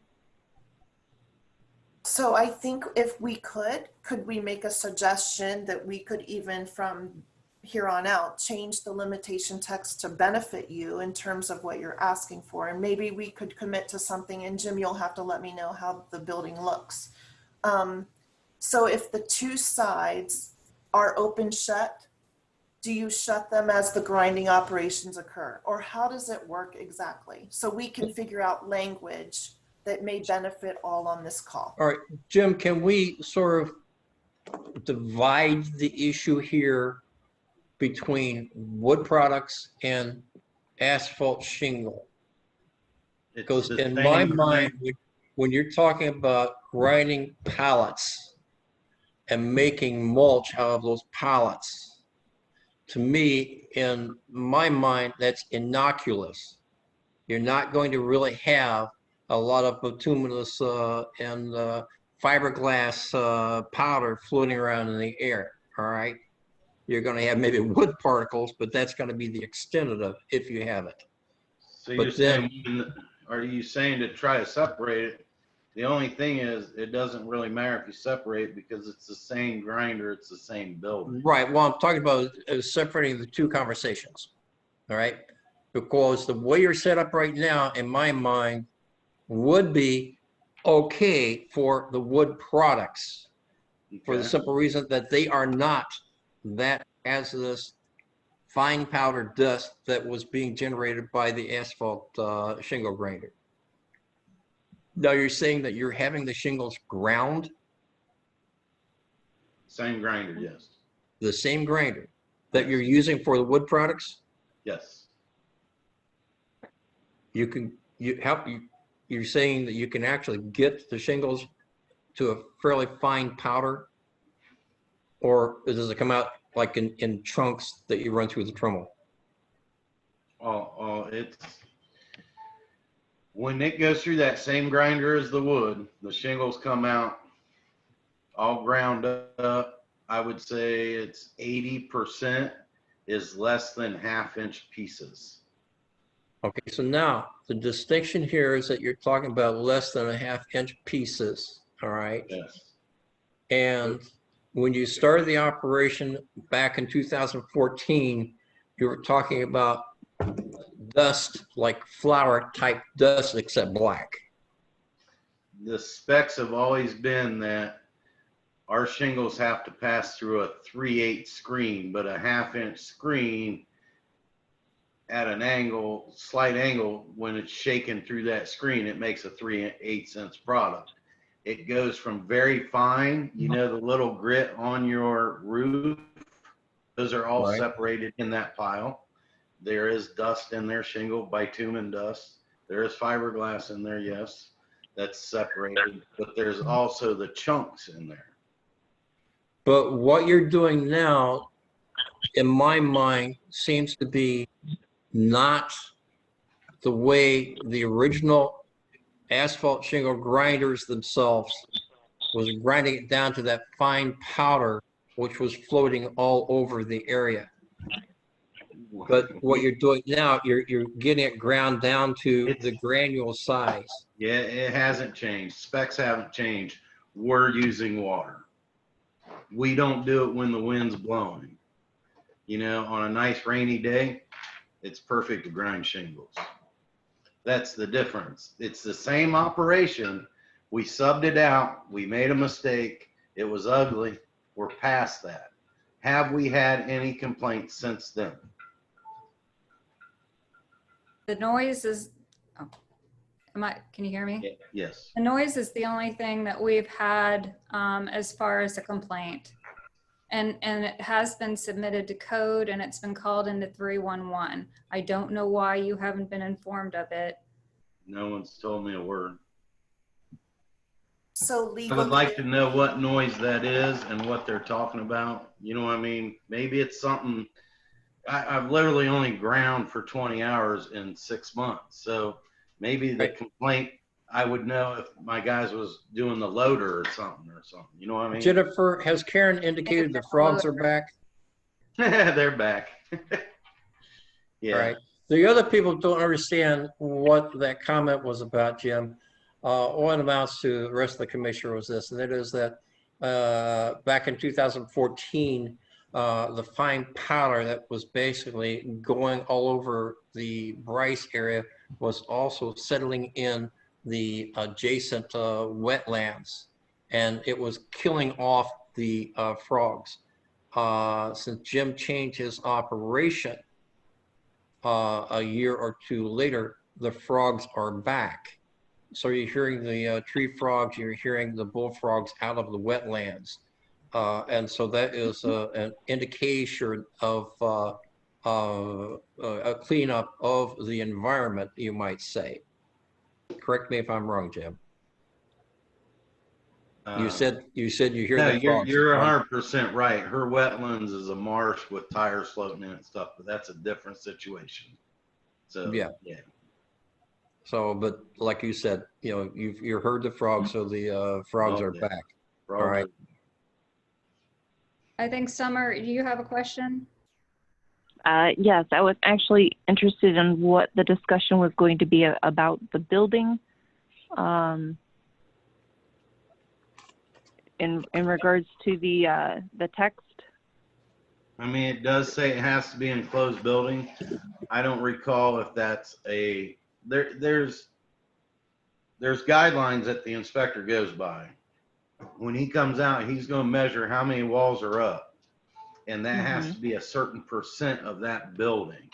So I think if we could we make a suggestion that we could even from here on out change the limitation text to benefit you in terms of what you're asking for? And maybe we could commit to something, and Jim, you'll have to let me know how the building looks. So if the two sides are open shut, do you shut them as the grinding operations occur? Or how does it work exactly? So we can figure out language that may benefit all on this call. All right, Jim, can we sort of divide the issue here between wood products and asphalt shingle? Because in my mind, when you're talking about grinding pallets and making mulch out of those pallets, to me, in my mind, that's innocuous. You're not going to really have a lot of bituminous and fiberglass powder floating around in the air, all right? You're going to have maybe wood particles, but that's going to be the extent of it if you have it. So you're saying, are you saying to try to separate it? The only thing is, it doesn't really matter if you separate because it's the same grinder, it's the same building. Right. Well, I'm talking about separating the two conversations, all right? Because the way you're set up right now, in my mind, would be okay for the wood products, for the simple reason that they are not that hazardous fine powder dust that was being generated by the asphalt shingle grinder. Now you're saying that you're having the shingles ground? Same grinder, yes. The same grinder that you're using for the wood products? Yes. You're saying that you can actually get the shingles to a fairly fine powder, or does it come out like in chunks that you run through the trommel? It's when it goes through that same grinder as the wood, the shingles come out all ground up. I would say it's 80% is less than half-inch pieces. Okay, so now the distinction here is that you're talking about less than a half-inch pieces, all right? Yes. And when you started the operation back in 2014, you were talking about dust like flour type dust except black. The specs have always been that our shingles have to pass through a 3/8 screen, but a half-inch screen at an angle, slight angle, when it's shaken through that screen, it makes a 3/8 product. It goes from very fine, you know, the little grit on your roof, those are all separated in that pile. There is dust in there, shingle, bitumen dust. There is fiberglass in there, yes, that's separated, but there's also the chunks in there. But what you're doing now, in my mind, seems to be not the way the original asphalt shingle grinders themselves was grinding it down to that fine powder, which was floating all over the area. But what you're doing now, you're getting it ground down to the granule size. Yeah, it hasn't changed. Specs haven't changed. We're using water. We don't do it when the wind's blowing. You know, on a nice rainy day, it's perfect to grind shingles. That's the difference. It's the same operation. We subbed it out. We made a mistake. It was ugly. We're past that. Have we had any complaints since then? The noise is, oh, can you hear me? Yes. The noise is the only thing that we've had as far as a complaint. And it has been submitted to code and it's been called into 311. I don't know why you haven't been informed of it. No one's told me a word. So I would like to know what noise that is and what they're talking about. You know what I mean? Maybe it's something, I've literally only ground for 20 hours in 6 months. So maybe the complaint, I would know if my guys was doing the loader or something. You know what I mean? Jennifer, has Karen indicated the frogs are back? They're back. Yeah. All right. The other people don't understand what that comment was about, Jim. All it amounts to the rest of the commissioner was this, and that is that back in 2014, the fine powder that was basically going all over the Brice area was also settling in the adjacent wetlands, and it was killing off the frogs. Since Jim changed his operation a year or two later, the frogs are back. So you're hearing the tree frogs, you're hearing the bullfrogs out of the wetlands. And so that is an indication of a cleanup of the environment, you might say. Correct me if I'm wrong, Jim. You said you hear no, the frogs. You're 100% right. Her wetlands is a marsh with tires floating in and stuff, but that's a different situation. So yeah. So, but like you said, you know, you've heard the frogs, so the frogs are back. All right. I think Summer, do you have a question? Yes, I was actually interested in what the discussion was going to be about the building. In regards to the text. I mean, it does say it has to be an enclosed building. I don't recall if that's a there's guidelines that the inspector goes by. When he comes out, he's going to measure how many walls are up, and that has to be a certain percent of that building.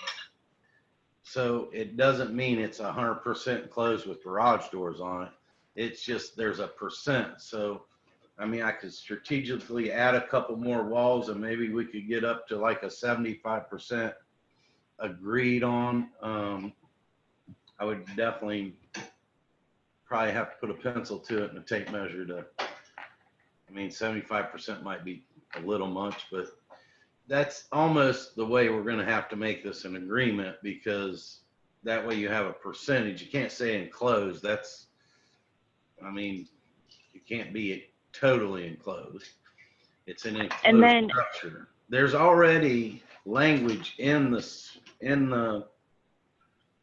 So it doesn't mean it's 100% closed with garage doors on it. It's just there's a percent. So I mean, I could strategically add a couple more walls and maybe we could get up to like a 75% agreed on. I would definitely probably have to put a pencil to it and a tape measure to, I mean, 75% might be a little much, but that's almost the way we're going to have to make this an agreement, because that way you have a percentage. You can't say enclosed. That's, I mean, you can't be totally enclosed. It's an enclosed structure. There's already language in the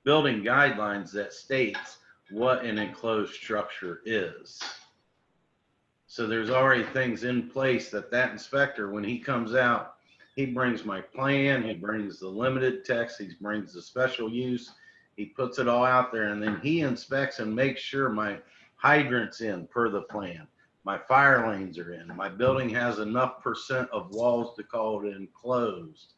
building guidelines that states what an enclosed structure is. So there's already things in place that inspector, when he comes out, he brings my plan, he brings the limited text, he brings the special use, he puts it all out there, and then he inspects and makes sure my hydrant's in per the plan. My fire lanes are in. My building has enough percent of walls to call it enclosed.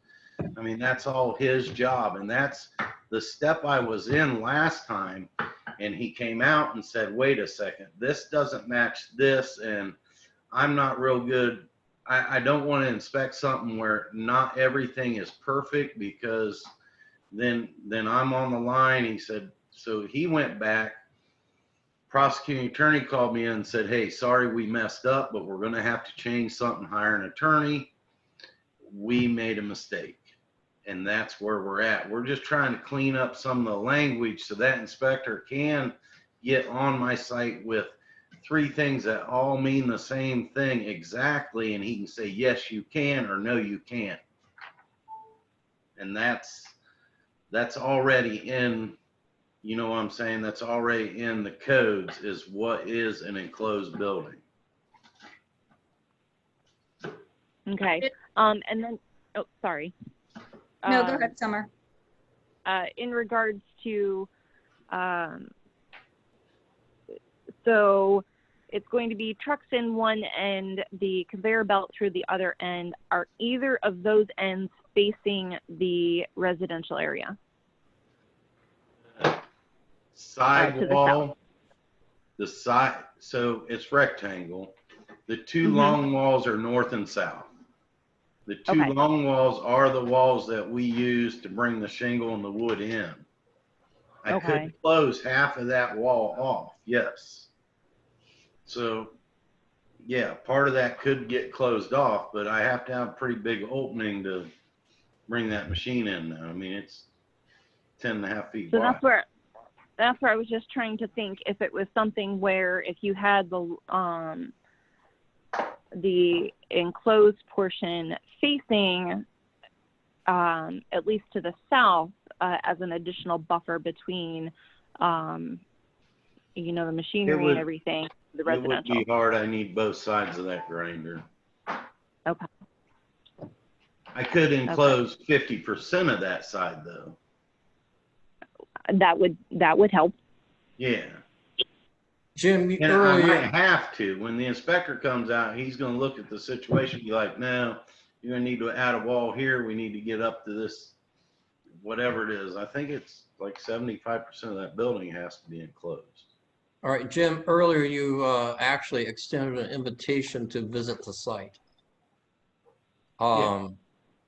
I mean, that's all his job. And that's the step I was in last time. And he came out and said, wait a second, this doesn't match this, and I'm not real good. I don't want to inspect something where not everything is perfect, because then I'm on the line. He said, so he went back. Prosecuting attorney called me in and said, hey, sorry we messed up, but we're going to have to change something, hire an attorney. We made a mistake. And that's where we're at. We're just trying to clean up some of the language so that inspector can get on my site with 3 things that all mean the same thing exactly, and he can say, yes, you can, or no, you can't. And that's already in, you know what I'm saying? That's already in the codes, is what is an enclosed building. Okay. And then, oh, sorry. No, go ahead, Summer. In regards to, so it's going to be trucks in one end, the conveyor belt through the other end. Are either of those ends facing the residential area? Sidewall, the side, so it's rectangle. The 2 long walls are north and south. The 2 long walls are the walls that we use to bring the shingle and the wood in. I could close half of that wall off, yes. So, yeah, part of that could get closed off, but I have to have a pretty big opening to bring that machine in now. I mean, it's 10.5 feet wide. So that's where I was just trying to think if it was something where if you had the enclosed portion facing at least to the south as an additional buffer between you know, the machinery and everything, the residential. It would be hard. I need both sides of that grinder. Okay. I could enclose 50% of that side though. That would help. Yeah. Jim, and I might have to. When the inspector comes out, he's going to look at the situation and be like, no, you're going to need to add a wall here. We need to get up to this, whatever it is. I think it's like 75% of that building has to be enclosed. All right, Jim, earlier you actually extended an invitation to visit the site,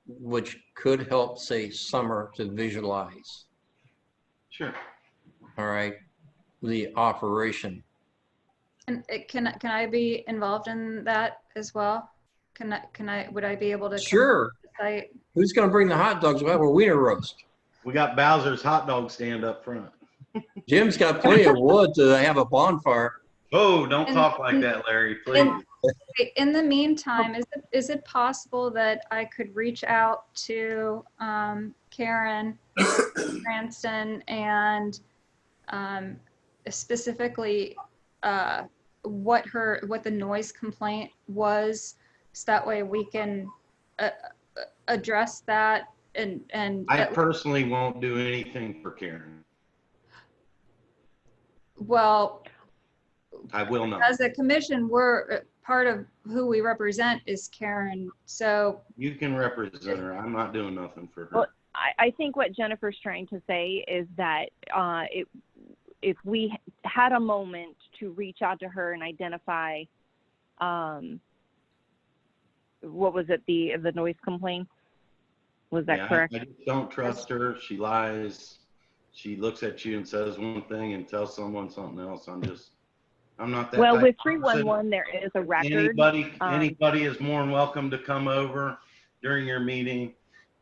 which could help, say, Summer to visualize. Sure. All right, the operation. And can I be involved in that as well? Would I be able to? Sure. Site? Who's going to bring the hot dogs? We'll have a wiener roast. We got Bowser's hot dog stand up front. Jim's got plenty of wood to have a bonfire. Oh, don't talk like that, Larry, please. In the meantime, is it possible that I could reach out to Karen Cranston and specifically what the noise complaint was, so that way we can address that and I personally won't do anything for Karen. Well, I will not. As a commission, we're part of who we represent is Karen. So you can represent her. I'm not doing nothing for her. Well, I think what Jennifer's trying to say is that if we had a moment to reach out to her and identify, what was it, the noise complaint? Was that correct? I just don't trust her. She lies. She looks at you and says one thing and tells someone something else. I'm not that. Well, with 311, there is a record. Anybody is more than welcome to come over during your meeting.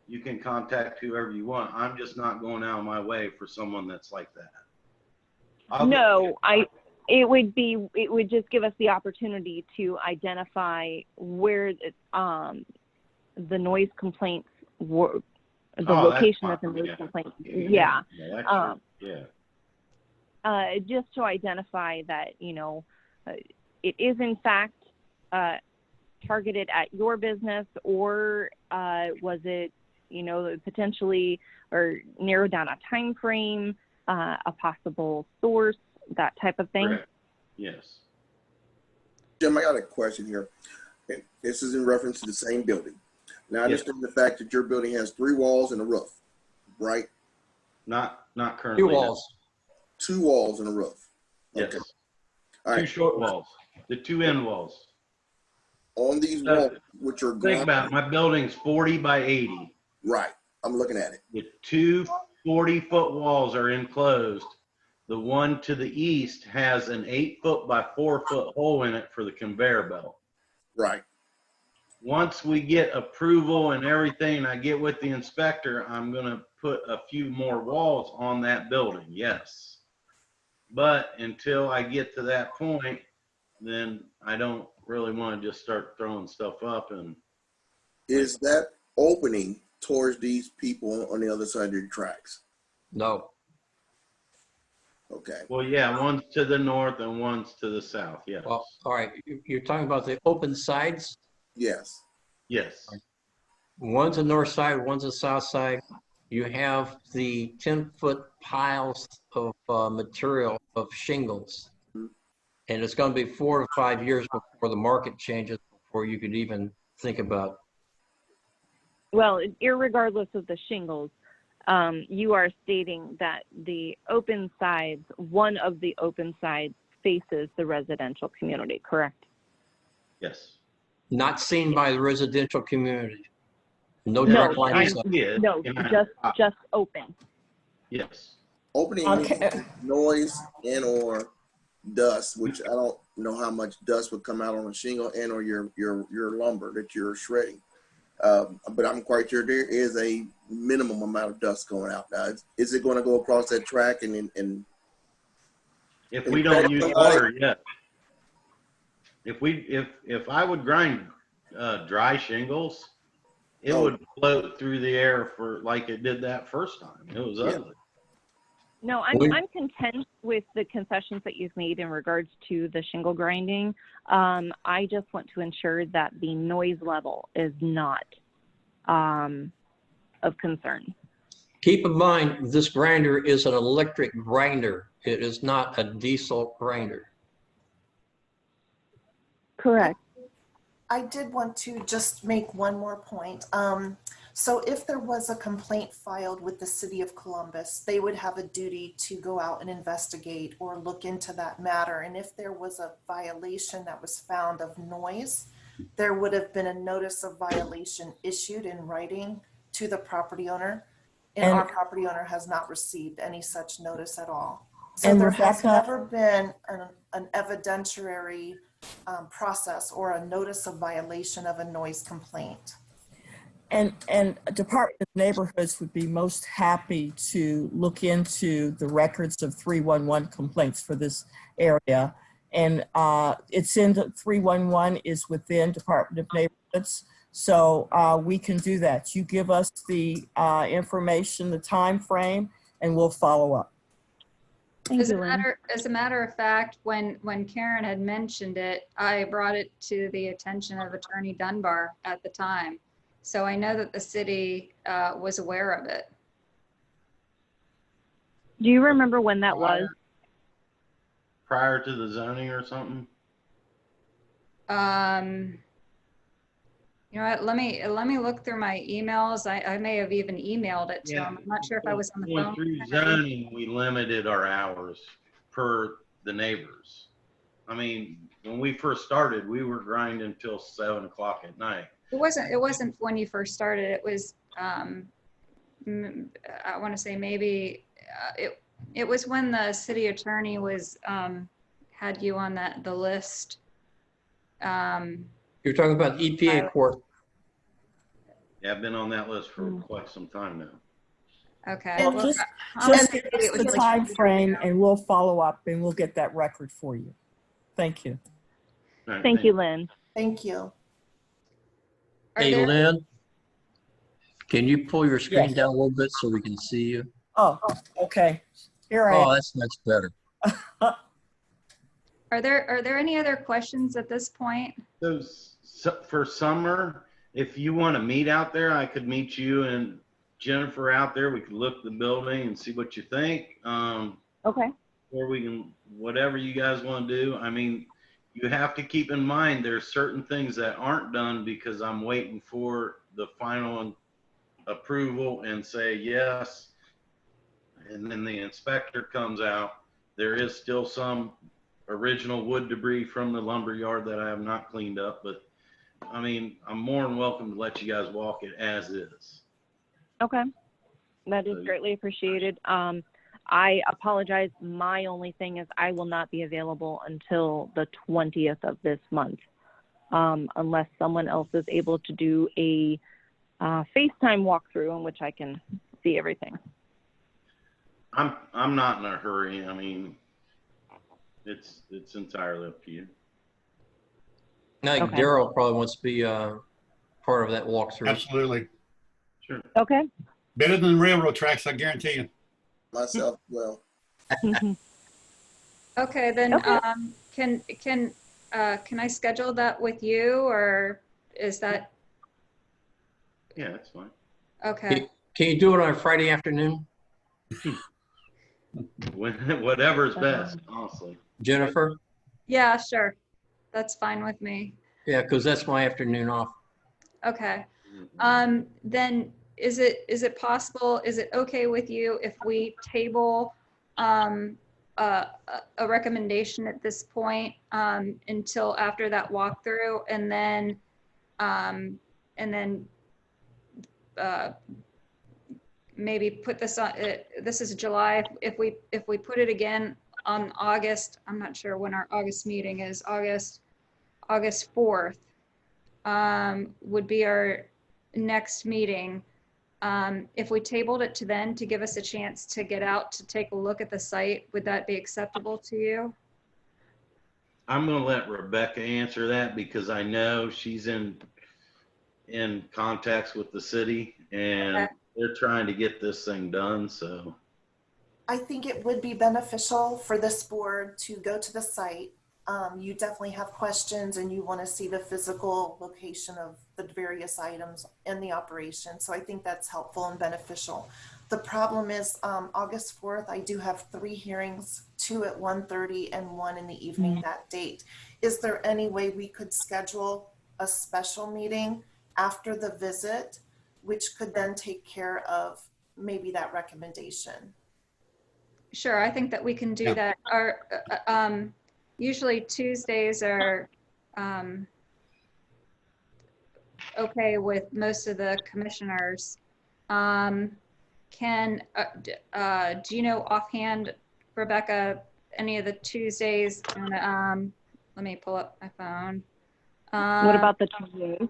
You can contact whoever you want. I'm just not going out of my way for someone that's like that. It would just give us the opportunity to identify where the noise complaints were, the location of the noise complaints. Yeah. Just to identify that, you know, it is in fact targeted at your business, or was it, you know, potentially, or narrow down a time frame, a possible source, that type of thing? Correct. Yes. Jim, I got a question here. This is in reference to the same building. Now, I understand the fact that your building has 3 walls and a roof, right? Not currently. 2 walls. 2 walls and a roof. Yes. Okay. All right. 2 short walls, the 2 end walls. On these walls, which are Think about it, my building's 40 by 80. Right. I'm looking at it. The 2 40-foot walls are enclosed. The one to the east has an 8-foot by 4-foot hole in it for the conveyor belt. Right. Once we get approval and everything, I get with the inspector, I'm gonna put a few more walls on that building, yes. But until I get to that point, then I don't really want to just start throwing stuff up. And is that opening towards these people on the other side of the tracks? No. Okay. Well, yeah, one's to the north and one's to the south. Yes. Well, all right. You're talking about the open sides? Yes. Yes. One's the north side, one's the south side. You have the 10-foot piles of material of shingles. And it's going to be 4 to 5 years before the market changes, before you could even think about. Well, irregardless of the shingles, you are stating that the open sides, one of the open sides faces the residential community, correct? Yes. Not seen by the residential community. No direct line of sight. No, just open. Yes. Opening noise and or dust, which I don't know how much dust would come out on a shingle and or your lumber that you're shredding. But I'm quite sure there is a minimum amount of dust going out now. Is it going to go across that track and if we don't use water, yeah. If I would grind dry shingles, it would float through the air for like it did that first time. It was ugly. No, I'm content with the concessions that you've made in regards to the shingle grinding. I just want to ensure that the noise level is not of concern. Keep in mind, this grinder is an electric grinder. It is not a diesel grinder. Correct. I did want to just make one more point. So if there was a complaint filed with the city of Columbus, they would have a duty to go out and investigate or look into that matter. And if there was a violation that was found of noise, there would have been a notice of violation issued in writing to the property owner. And our property owner has not received any such notice at all. So there has never been an evidentiary process or a notice of violation of a noise complaint. And Department of Neighborhoods would be most happy to look into the records of 311 complaints for this area. And it's in the 311 is within Department of Neighborhoods. So we can do that. You give us the information, the time frame, and we'll follow up. As a matter of fact, when Karen had mentioned it, I brought it to the attention of Attorney Dunbar at the time. So I know that the city was aware of it. Do you remember when that was? Prior to the zoning or something? You know what, let me look through my emails. I may have even emailed it to him. I'm not sure if I was on the phone. Through zoning, we limited our hours per the neighbors. I mean, when we first started, we were grinding until 7 o'clock at night. It wasn't when you first started. It was, I want to say maybe it was when the city attorney was had you on the list. You're talking about EPA court. Yeah, I've been on that list for quite some time now. Okay. And Well, just give us the time frame and we'll follow up and we'll get that record for you. Thank you. Right, Thank you, Lynn. Thank you. Hey, Lynn, can you pull your screen down a little bit so we can see you? Oh, okay. Here I am. Oh, that's much better. Are there any other questions at this point? So for summer, if you want to meet out there, I could meet you and Jennifer out there. We could look at the building and see what you think. Okay. Or we can, whatever you guys want to do. I mean, you have to keep in mind there's certain things that aren't done because I'm waiting for the final approval and say yes. And then the inspector comes out There is still some original wood debris from the lumber yard that I have not cleaned up, but I mean, I'm more than welcome to let you guys walk it as is. Okay, that is greatly appreciated. I apologize. My only thing is I will not be available until the 20th of this month, unless someone else is able to do a FaceTime walkthrough in which I can see everything. I'm not in a hurry. I mean, it's entirely up to you. I think Okay. Daryl probably wants to be part of that walkthrough. Absolutely. Sure. Okay. Better than railroad tracks, I guarantee you. Myself, well. Okay, then Okay. can I schedule that with you, or is that Yeah, that's fine. okay? Can you do it on a Friday afternoon, Whatever's best, honestly. Jennifer? Yeah, sure. That's fine with me. Yeah, because that's my afternoon off. Okay. Then is it possible, is it okay with you if we table a recommendation at this point until after that walkthrough, and then maybe put this on, this is July, if we put it again on August, I'm not sure when our August meeting is, August 4th would be our next meeting. If we tabled it to then to give us a chance to get out to take a look at the site, would that be acceptable to you? I'm going to let Rebecca answer that because I know she's in contacts with the city and Okay. they're trying to get this thing done. So I think it would be beneficial for this board to go to the site. You definitely have questions and you want to see the physical location of the various items in the operation. So I think that's helpful and beneficial. The problem is August 4th, I do have 3 hearings, 2 at 1:30 and 1 in the evening that date. Is there any way we could schedule a special meeting after the visit, which could then take care of maybe that recommendation? Sure, I think that we can do that. Our usually Tuesdays are okay with most of the commissioners. Do you know offhand, Rebecca, any of the Tuesdays? And, let me pull up my phone. What about the 28th?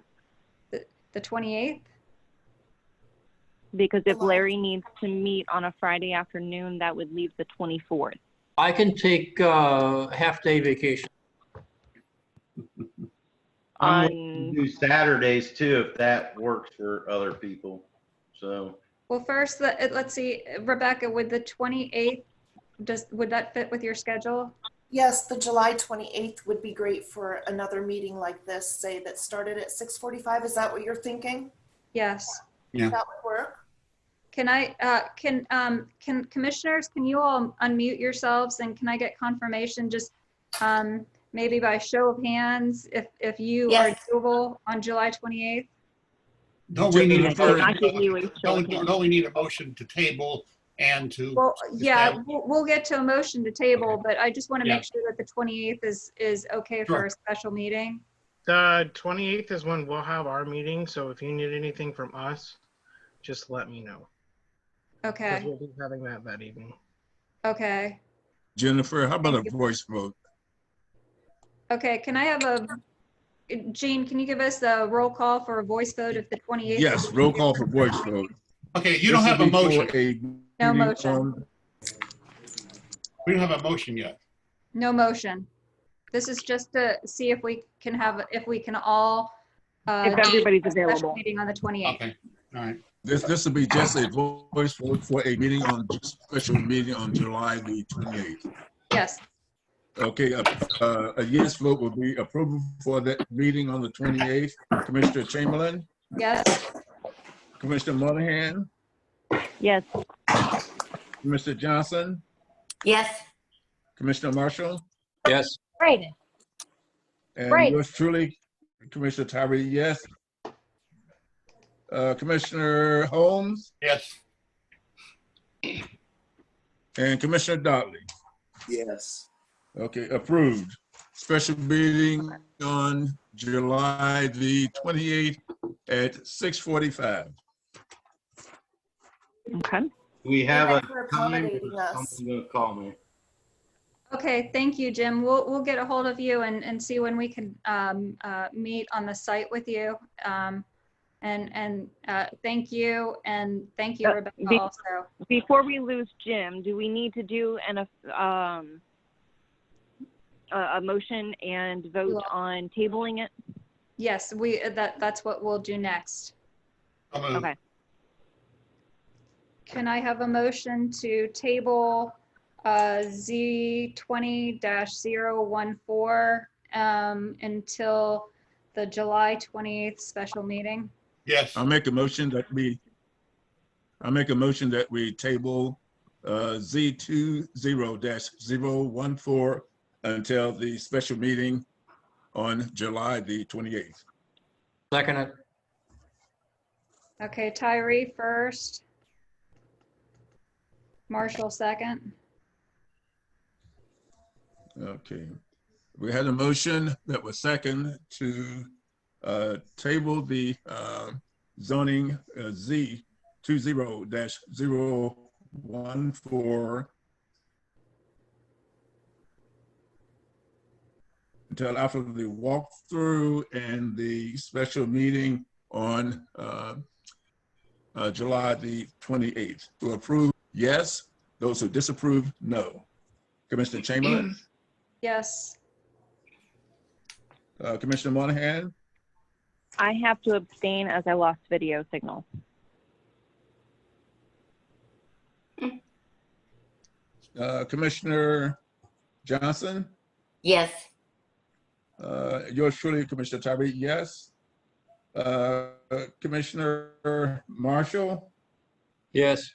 The 28th? Because if Larry needs to meet on a Friday afternoon, that would leave the 24th. I can take half-day vacation. I'm willing to do Saturdays too, if that works for other people. So. Well, first, let's see, Rebecca, would the 28th, would that fit with your schedule? Yes, the July 28th would be great for another meeting like this, say that started at 6:45. Is that what you're thinking? Yes. Yeah. That would work. Can commissioners, can you all unmute yourselves, and can I get confirmation just maybe by show of hands if you are doable on July 28th? Don't we need a motion? Don't we need a motion to table and to? Well, yeah, we'll get to a motion to table, but I just want to make sure that the 28th is okay for a special meeting. The 28th is when we'll have our meeting, so if you need anything from us, just let me know. Okay. Because we'll be having that evening. Okay. Jennifer, how about a voice vote? Okay, can I have Jean, can you give us a roll call for a voice vote if the 28th? Yes, roll call for voice vote. Okay, you don't have a motion. No motion. We don't have a motion yet. No motion. This is just to see if we can all if everybody's do a special available. meeting on the 28th. Okay, all right. This will be just a voice vote for a meeting on special meeting on July the 28th. Yes. Okay, a yes vote will be approval for that meeting on the 28th. Commissioner Chamberlain? Yes. Commissioner Monahan? Yes. Commissioner Johnson? Yes. Commissioner Marshall? Yes. Right. And Right. yours truly, Commissioner Tyree, yes. Commissioner Holmes? Yes. And Commissioner Dudley? Yes. Okay, approved. Special meeting on July the 28th at 6:45. Okay. We have a Thank you for time accommodating or us. someone gonna call me? Okay, thank you, Jim. We'll get a hold of you and see when we can meet on the site with you. Thank you, and thank you, Rebecca, also. Before we lose Jim, do we need to do a motion and vote on tabling it? Yes, that's what we'll do next. Okay. Can I have a motion to table Z20-014 until the July 28th special meeting? Yes. I'll make a motion that we table Z20-014 until the special meeting on July the 28th. Second it. Okay, Tyree first. Marshall second. Okay. We had a motion that was second to table the zoning Z20-014 until after the walkthrough and the special meeting on July the 28th. To approve, yes. Those who disapprove, no. Commissioner Chamberlain? Yes. Commissioner Monahan? I have to abstain as I lost video signal. Commissioner Johnson? Yes. Yours truly, Commissioner Tyree, yes. Commissioner Marshall? Yes.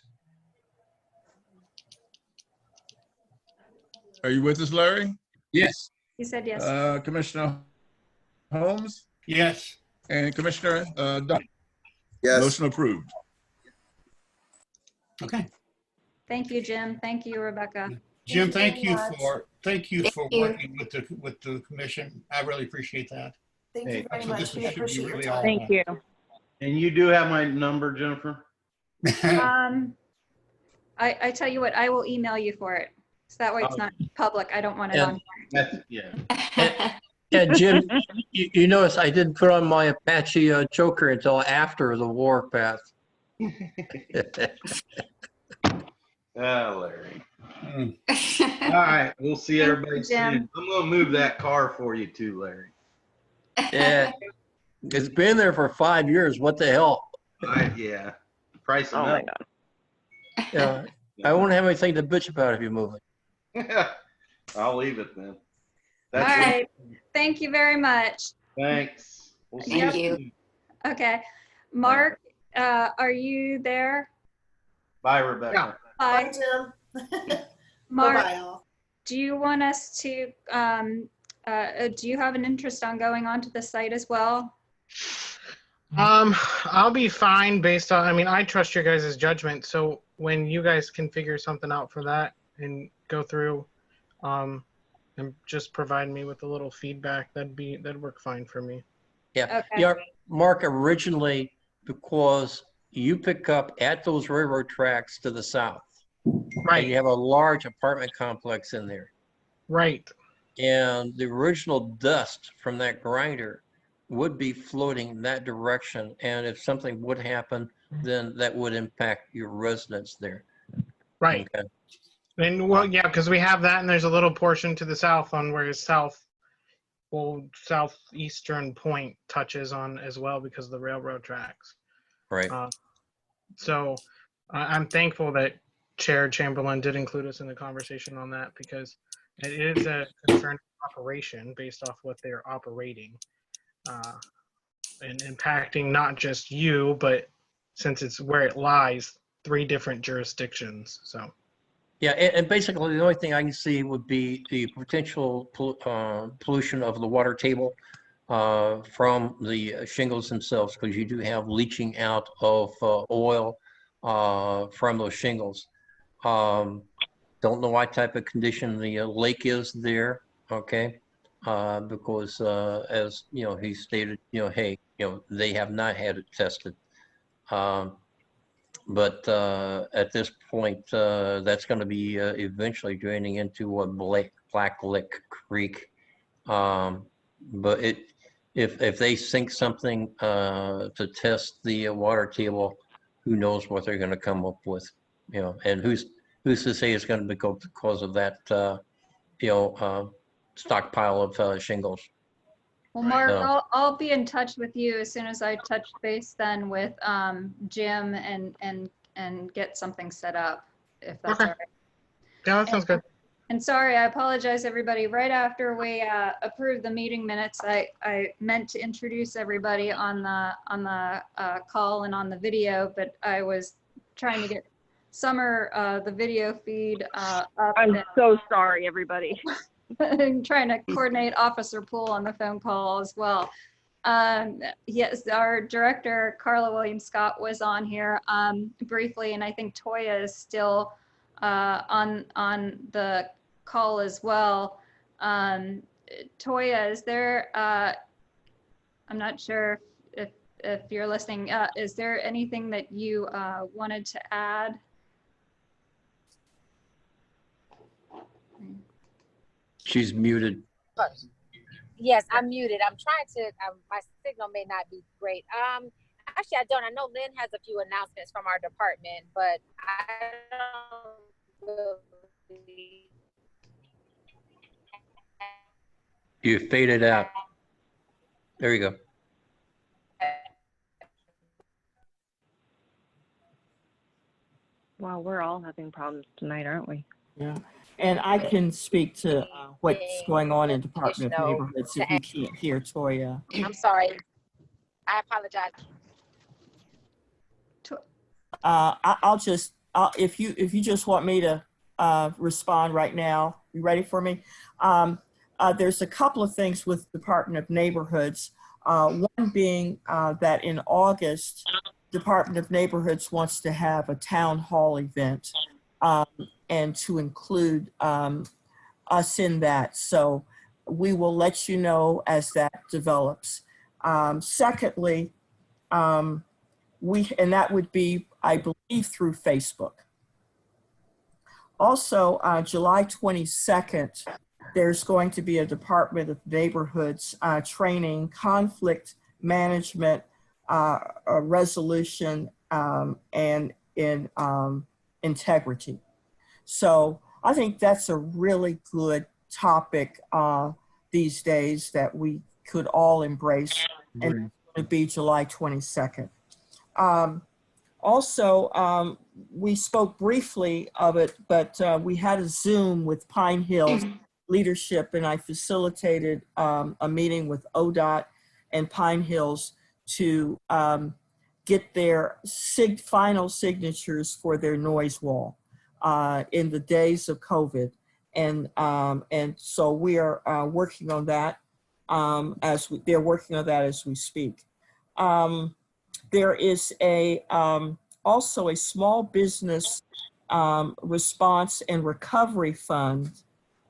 Are you with us, Larry? Yes. He said yes. Commissioner Holmes? Yes. And Commissioner Dunn? Yes. Motion approved. Okay. Thank you, Jim. Thank you, Rebecca. Jim, Thank you very thank you Thank for you. working with the commission. I really appreciate that. Thank Hey, you very that's what much. this We should be appreciate your really time. all Thank you. And you do have my number, Jennifer? I tell you what, I will email you for it. So that way it's not public. I don't want it on. Yeah. And Jim, you notice I didn't put on my Apache choker until after the war passed. Larry. All right, we'll see everybody soon. I'm gonna move that car for you too, Larry. Yeah, it's been there for 5 years. What the hell? Yeah, price of Oh my milk. God. Yeah, I won't have anything to bitch about if you move it. I'll leave it then. All right. Thank you very much. Thanks. We'll see Thank you you. soon. Okay. Mark, are you there? Bye, Rebecca. Bye. Bye, Jim. Mark, Bye-bye, all. do you want us to, do you have an interest on going onto the site as well? I'll be fine based on, I mean, I trust your guys' judgment. So when you guys can figure something out for that and go through, and just provide me with a little feedback, that'd work fine for me. Yeah, Okay. yeah. Mark, originally, because you pick up at those railroad tracks to the south, Right. and you have a large apartment complex in there. Right. And the original dust from that grinder would be floating in that direction. And if something would happen, then that would impact your residents there. Right. Okay. And well, yeah, because we have that, and there's a little portion to the south on where southeastern point touches on as well because of the railroad tracks. Right. So I'm thankful that Chair Chamberlain did include us in the conversation on that, because it is a concerned operation based off what they're operating, and impacting not just you, but since it's where it lies, 3 different jurisdictions. So. Yeah, and basically the only thing I can see would be the potential pollution of the water table from the shingles themselves, because you do have leaching out of oil from those shingles. Don't know what type of condition the lake is there, okay? Because as you know, he stated, you know, hey, you know, they have not had it tested. But at this point, that's going to be eventually draining into a Black Lick Creek. But if they sink something to test the water table, who knows what they're going to come up with, you know? And who's to say it's going to be because of that, you know, stockpile of shingles? Well, Mark, So, I'll be in touch with you as soon as I touch base then with Jim and get something set up, if that's Okay. all right. Yeah, that sounds good. And sorry, I apologize, everybody. Right after we approved the meeting minutes, I meant to introduce everybody on the call and on the video, but I was trying to get Summer the video feed up. I'm so sorry, everybody. And trying to coordinate Officer Poole on the phone call as well. Yes, our director, Carla Williams-Scott, was on here briefly, and I think Toya is still on the call as well. Toya, is there, I'm not sure if you're listening, is there anything that you wanted to add? she's muted. Yes, I'm muted. I'm trying to, my signal may not be great. Actually, I don't. I know Lynn has a few announcements from our department, but I don't really. You faded out. There you go. Wow, we're all having problems tonight, aren't we? Yeah. And I can speak to what's going on in Department of Neighborhoods if you can't hear Toya. I'm sorry. I apologize. If you just want me to respond right now, you ready for me? There's a couple of things with Department of Neighborhoods. One being that in August, Department of Neighborhoods wants to have a town hall event and to include us in that. So we will let you know as that develops. Secondly, and that would be, I believe, through Facebook. Also, July 22nd, there's going to be a Department of Neighborhoods training, conflict management, resolution, and in integrity. So I think that's a really good topic these days that we could all embrace, and it's going to be July 22nd. Also, we spoke briefly of it, but we had a Zoom with Pine Hills leadership, and I facilitated a meeting with ODOT and Pine Hills to get their final signatures for their noise wall in the days of COVID. And so we are working on that they're working on that as we speak. There is also a small business response and recovery fund,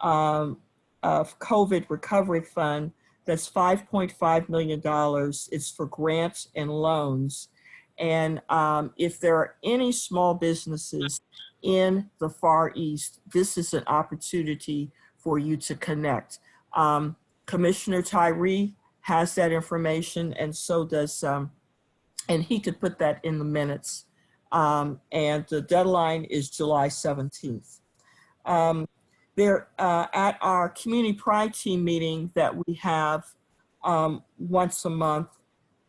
COVID recovery fund, that's $5.5 million. It's for grants and loans. And if there are any small businesses in the Far East, this is an opportunity for you to connect. Commissioner Tyree has that information, and so does, and he could put that in the minutes. And the deadline is July 17th. At our Community Pride Team meeting that we have once a month,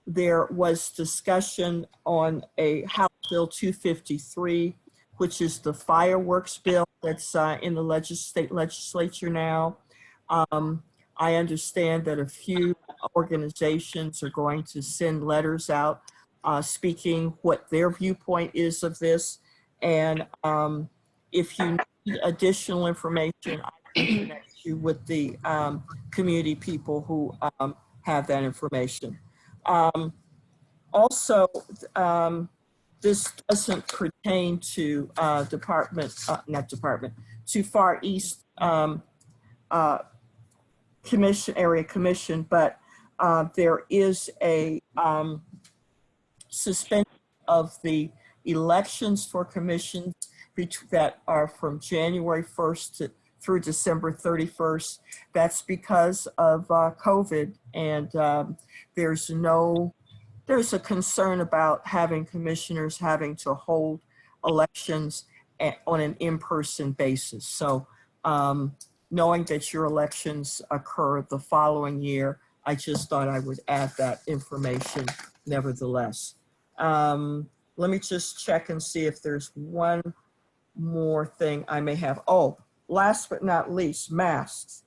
there was discussion on a House Bill 253, which is the fireworks bill that's in the state legislature now. I understand that a few organizations are going to send letters out speaking what their viewpoint is of this. And if you need additional information, I can connect you with the community people who have that information. Also, this doesn't pertain to to Far East area commission, but there is a suspension of the elections for commissions that are from January 1st through December 31st. That's because of COVID, and there's a concern about having commissioners having to hold elections on an in-person basis. So knowing that your elections occur the following year, I just thought I would add that information nevertheless. Let me just check and see if there's one more thing I may have. Oh, last but not least, masks.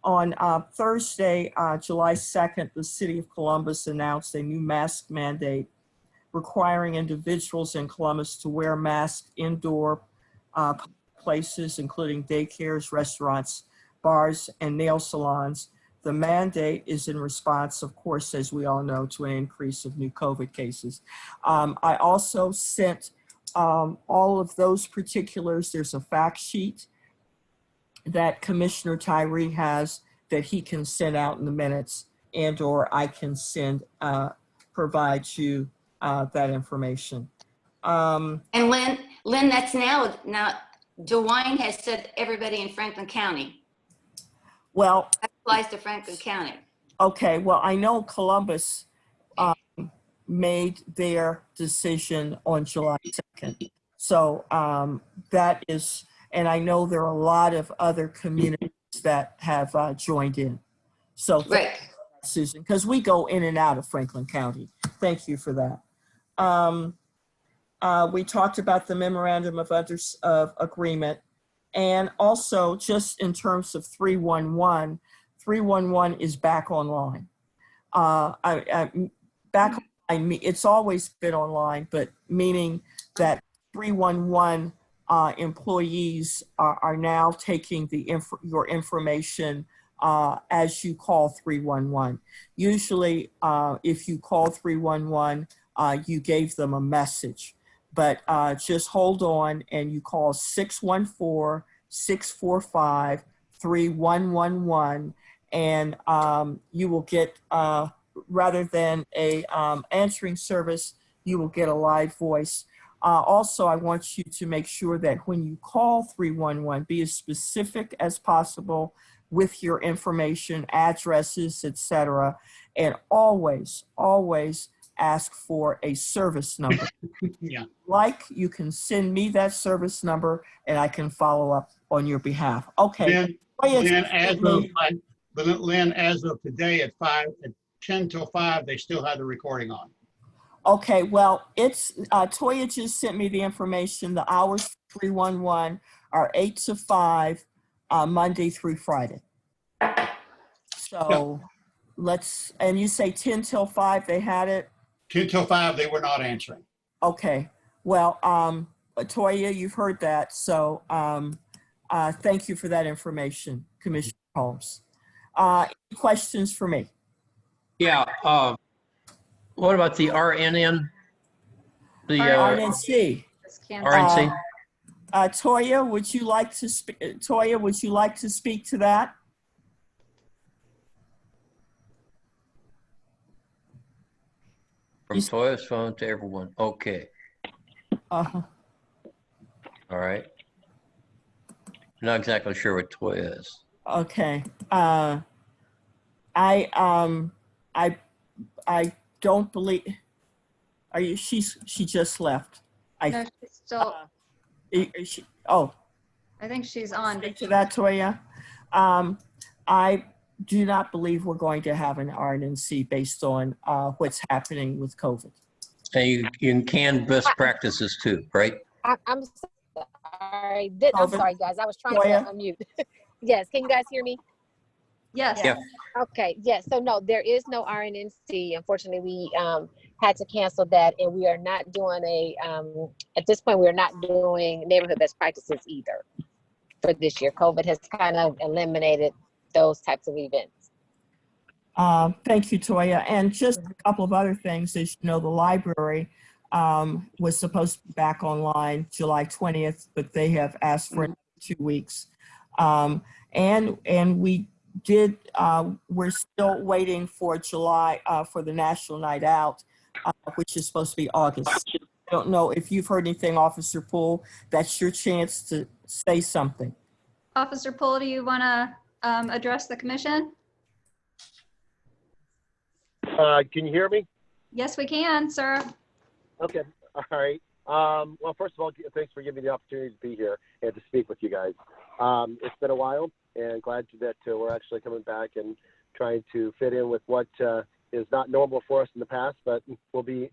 On Thursday, July 2nd, the City of Columbus announced a new mask mandate requiring individuals in Columbus to wear masks indoor places, including daycares, restaurants, bars, and nail salons. The mandate is in response, of course, as we all know, to an increase of new COVID cases. I also sent all of those particulars. There's a fact sheet that Commissioner Tyree has that he can send out in the minutes, and or I can provide you that information. And Lynn, that's now DeWine has said everybody in Franklin County. Well, that applies to Franklin County. Okay, well, I know Columbus made their decision on July 2nd. So that is, and I know there are a lot of other communities that have joined in. So right, Susan, because we go in and out of Franklin County. Thank you for that. We talked about the memorandum of agreement, and also just in terms of 311, 311 is back online. It's always been online, but meaning that 311 employees are now taking your information as you call 311. Usually, if you call 311, you gave them a message, but just hold on and you call 614-645-3111, and you will get, rather than a answering service, you will get a live voice. Also, I want you to make sure that when you call 311, be as specific as possible with your information, addresses, etc., and always, always ask for a service number. Yeah. Like, you can send me that service number and I can follow up on your behalf. Okay. Lynn, as of today at 10 till 5, they still have the recording on. Okay, well, it's Toya just sent me the information. The hours for 311 are 8 to 5, Monday through Friday. So let's, and you say 10 till 5 they had it? 10 till 5 they were not answering. Okay, well, Toya, you've heard that. So thank you for that information, Commissioner Holmes. Any questions for me? Yeah. What about the RNN? The RNC. RNC. Toya, would you like to speak? Toya, would you like to speak to that? From Toya's phone to everyone. Okay. Uh-huh. All right. Not exactly sure what Toya is. Okay. I don't believe. Are you? She just left. No, she's still. Is she, oh. I think she's on. Speak to that, Toya. I do not believe we're going to have an RNC based on what's happening with COVID. And you can best practices too, right? I'm sorry. I'm sorry, guys. I was trying to unmute. Yes. Can you guys hear me? Yes. Yeah. Okay. Yes. So no, there is no RNNC. Unfortunately, we had to cancel that, and we are not doing at this point, we're not doing neighborhood best practices either for this year. COVID has kind of eliminated those types of events. Thank you, Toya. And just a couple of other things. As you know, the library was supposed to be back online July 20th, but they have asked for 2 weeks. And we did, we're still waiting for July, for the National Night Out, which is supposed to be August. I don't know if you've heard anything, Officer Poole. That's your chance to say something. Officer Poole, do you want to address the commission? Can you hear me? Yes, we can, sir. Okay. All right. Well, first of all, thanks for giving me the opportunity to be here and to speak with you guys. It's been a while, and glad that we're actually coming back and trying to fit in with what is not normal for us in the past, but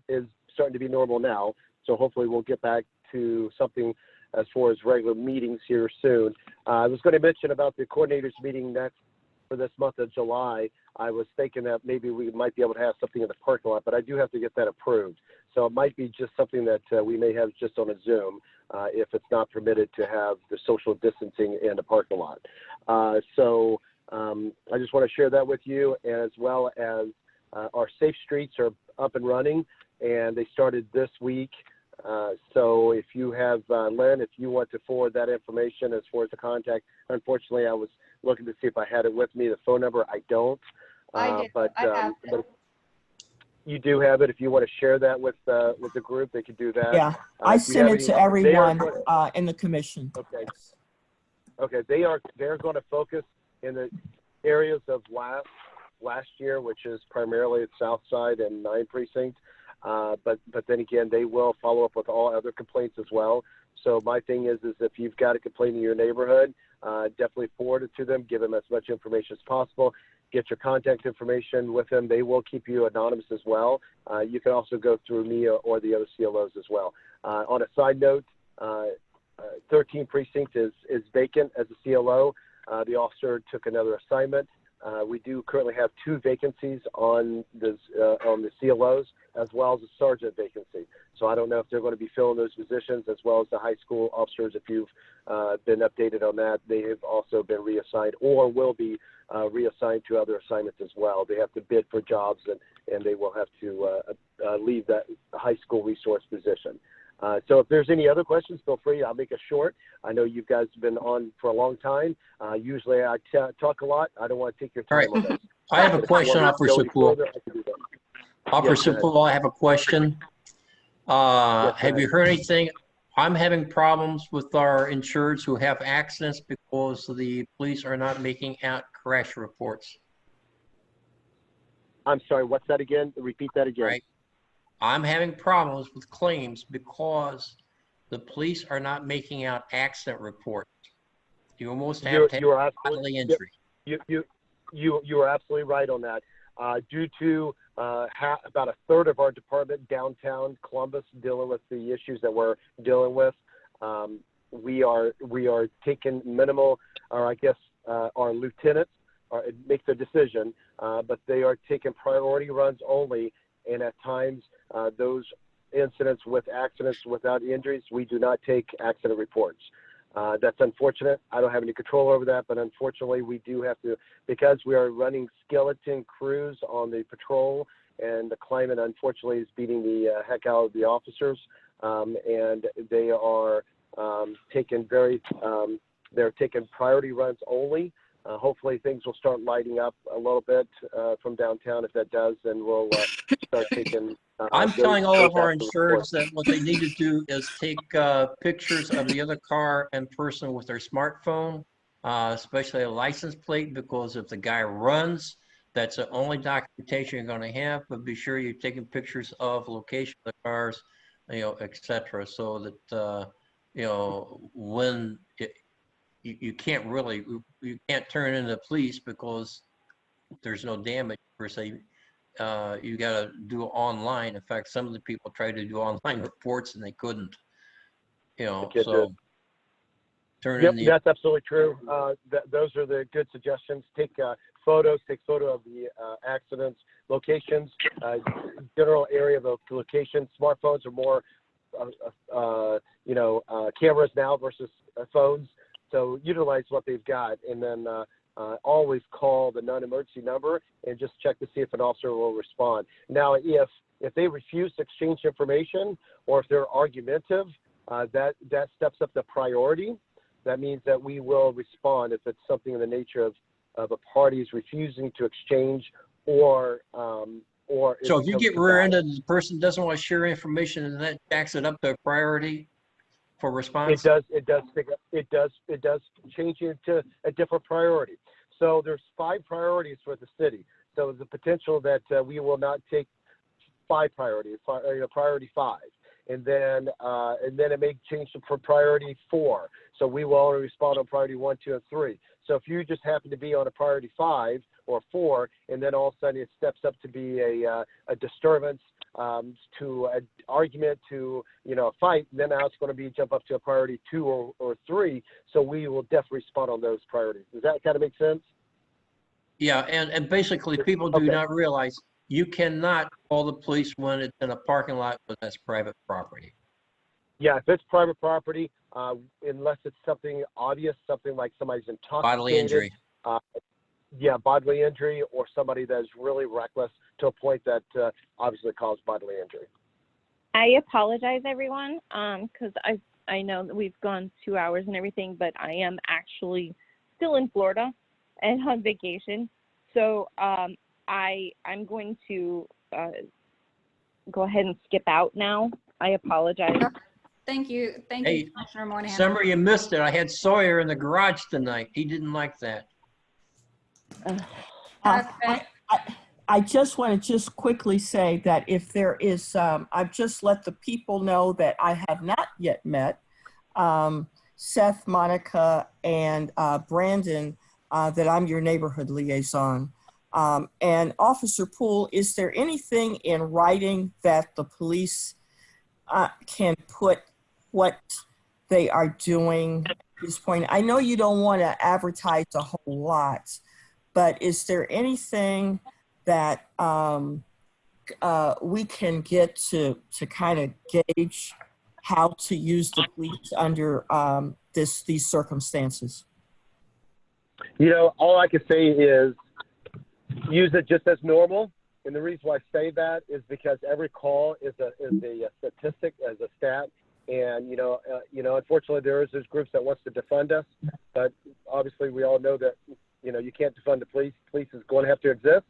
is starting to be normal now. So hopefully we'll get back to something as far as regular meetings here soon. I was going to mention about the coordinators meeting next for this month of July. I was thinking that maybe we might be able to have something in the parking lot, but I do have to get that approved. So it might be just something that we may have just on a Zoom if it's not permitted to have the social distancing in the parking lot. So I just want to share that with you, as well as our Safe Streets are up and running, and they started this week. So if you have, Lynn, if you want to forward that information as far as the contact, unfortunately I was looking to see if I had it with me, the phone number. I don't. I do. But, I have it. but you do have it. If you want to share that with the group, they could do that. Yeah, I sent it to everyone in the commission. Okay. Okay, they're going to focus in the areas of last year, which is primarily the South Side and 9 Precinct. But then again, they will follow up with all other complaints as well. So my thing is if you've got a complaint in your neighborhood, definitely forward it to them. Give them as much information as possible. Get your contact information with them. They will keep you anonymous as well. You can also go through me or the other CLOs as well. On a side note, 13 Precinct is vacant as a CLO. The officer took another assignment. We do currently have 2 vacancies on the CLOs, as well as a sergeant vacancy. So I don't know if they're going to be filling those positions, as well as the high school officers. If you've been updated on that, they have also been reassigned or will be reassigned to other assignments as well. They have to bid for jobs, and they will have to leave that high school resource position. So if there's any other questions, feel free. I'll make it short. I know you guys have been on for a long time. Usually I talk a lot. I don't want to take your time on this. I have a question, Officer Poole. Officer Poole, I have a question. Have you heard anything? I'm having problems with our insureds who have accidents because the police are not making out crash reports. I'm sorry, what's that again? Repeat that again. Right. I'm having problems with claims because the police are not making out accident reports. You almost have to have bodily injury. You are absolutely right on that. Due to about a third of our department downtown Columbus dealing with the issues that we're dealing with, we are taking minimal, or I guess our lieutenants make the decision, but they are taking priority runs only. And at times, those incidents with accidents without injuries, we do not take accident reports. That's unfortunate. I don't have any control over that, but unfortunately, we do have to, because we are running skeleton crews on the patrol, and the climate, unfortunately, is beating the heck out of the officers, and they are taking they're taking priority runs only. Hopefully things will start lighting up a little bit from downtown. If that does, then we'll start taking. I'm telling all of our insureds that what they need to do is take pictures of the other car and person with their smartphone, especially a license plate, because if the guy runs, that's the only documentation you're going to have. But be sure you're taking pictures of location of the cars, etc., so that when you can't really, you can't turn into the police because there's no damage per se. You got to do it online. In fact, some of the people tried to do online reports and they couldn't. So turn in the. Yep, that's absolutely true. Those are the good suggestions. Take photos. Take photo of the accidents, locations, general area of the location. Smartphones are more, cameras now versus phones. So utilize what they've got, and then always call the non-emergency number and just check to see if an officer will respond. Now, if they refuse to exchange information or if they're argumentative, that steps up the priority. That means that we will respond if it's something in the nature of a party's refusing to exchange or so if you get rear-ended and the person doesn't want to share information, and that jacks it up to a priority for response. It does change it to a different priority. So there's 5 priorities for the city. So there's a potential that we will not take 5 priorities, priority 5. And then it may change to priority 4. So we will only respond on priority 1, 2, and 3. So if you just happen to be on a priority 5 or 4, and then all of a sudden it steps up to be a disturbance, to an argument, to a fight, then now it's going to be jump up to a priority 2 or 3. So we will definitely respond on those priorities. Does that kind of make sense? Yeah, and basically people do not realize you cannot call the police when it's in a parking lot, but that's private property. Yeah, if it's private property, unless it's something obvious, something like somebody's intoxicated. Bodily injury. Bodily injury, or somebody that's really reckless to a point that obviously caused bodily injury. I apologize, everyone, because I know that we've gone 2 hours and everything, but I am actually still in Florida and on vacation. So I'm going to go ahead and skip out now. I apologize. Thank you. Thank you, Commissioner Moynihan. Summer, you missed it. I had Sawyer in the garage tonight. He didn't like that. I just want to just quickly say that if there is, I've just let the people know that I have not yet met Seth, Monica, and Brandon, that I'm your neighborhood liaison. And Officer Poole, is there anything in writing that the police can put what they are doing at this point? I know you don't want to advertise a whole lot, but is there anything that we can get to kind of gauge how to use the police under these circumstances? All I can say is use it just as normal. And the reason why I say that is because every call is a statistic, as a stat. And, unfortunately, there's groups that wants to defund us. But obviously, we all know that, you can't defund the police. Police is going to have to exist.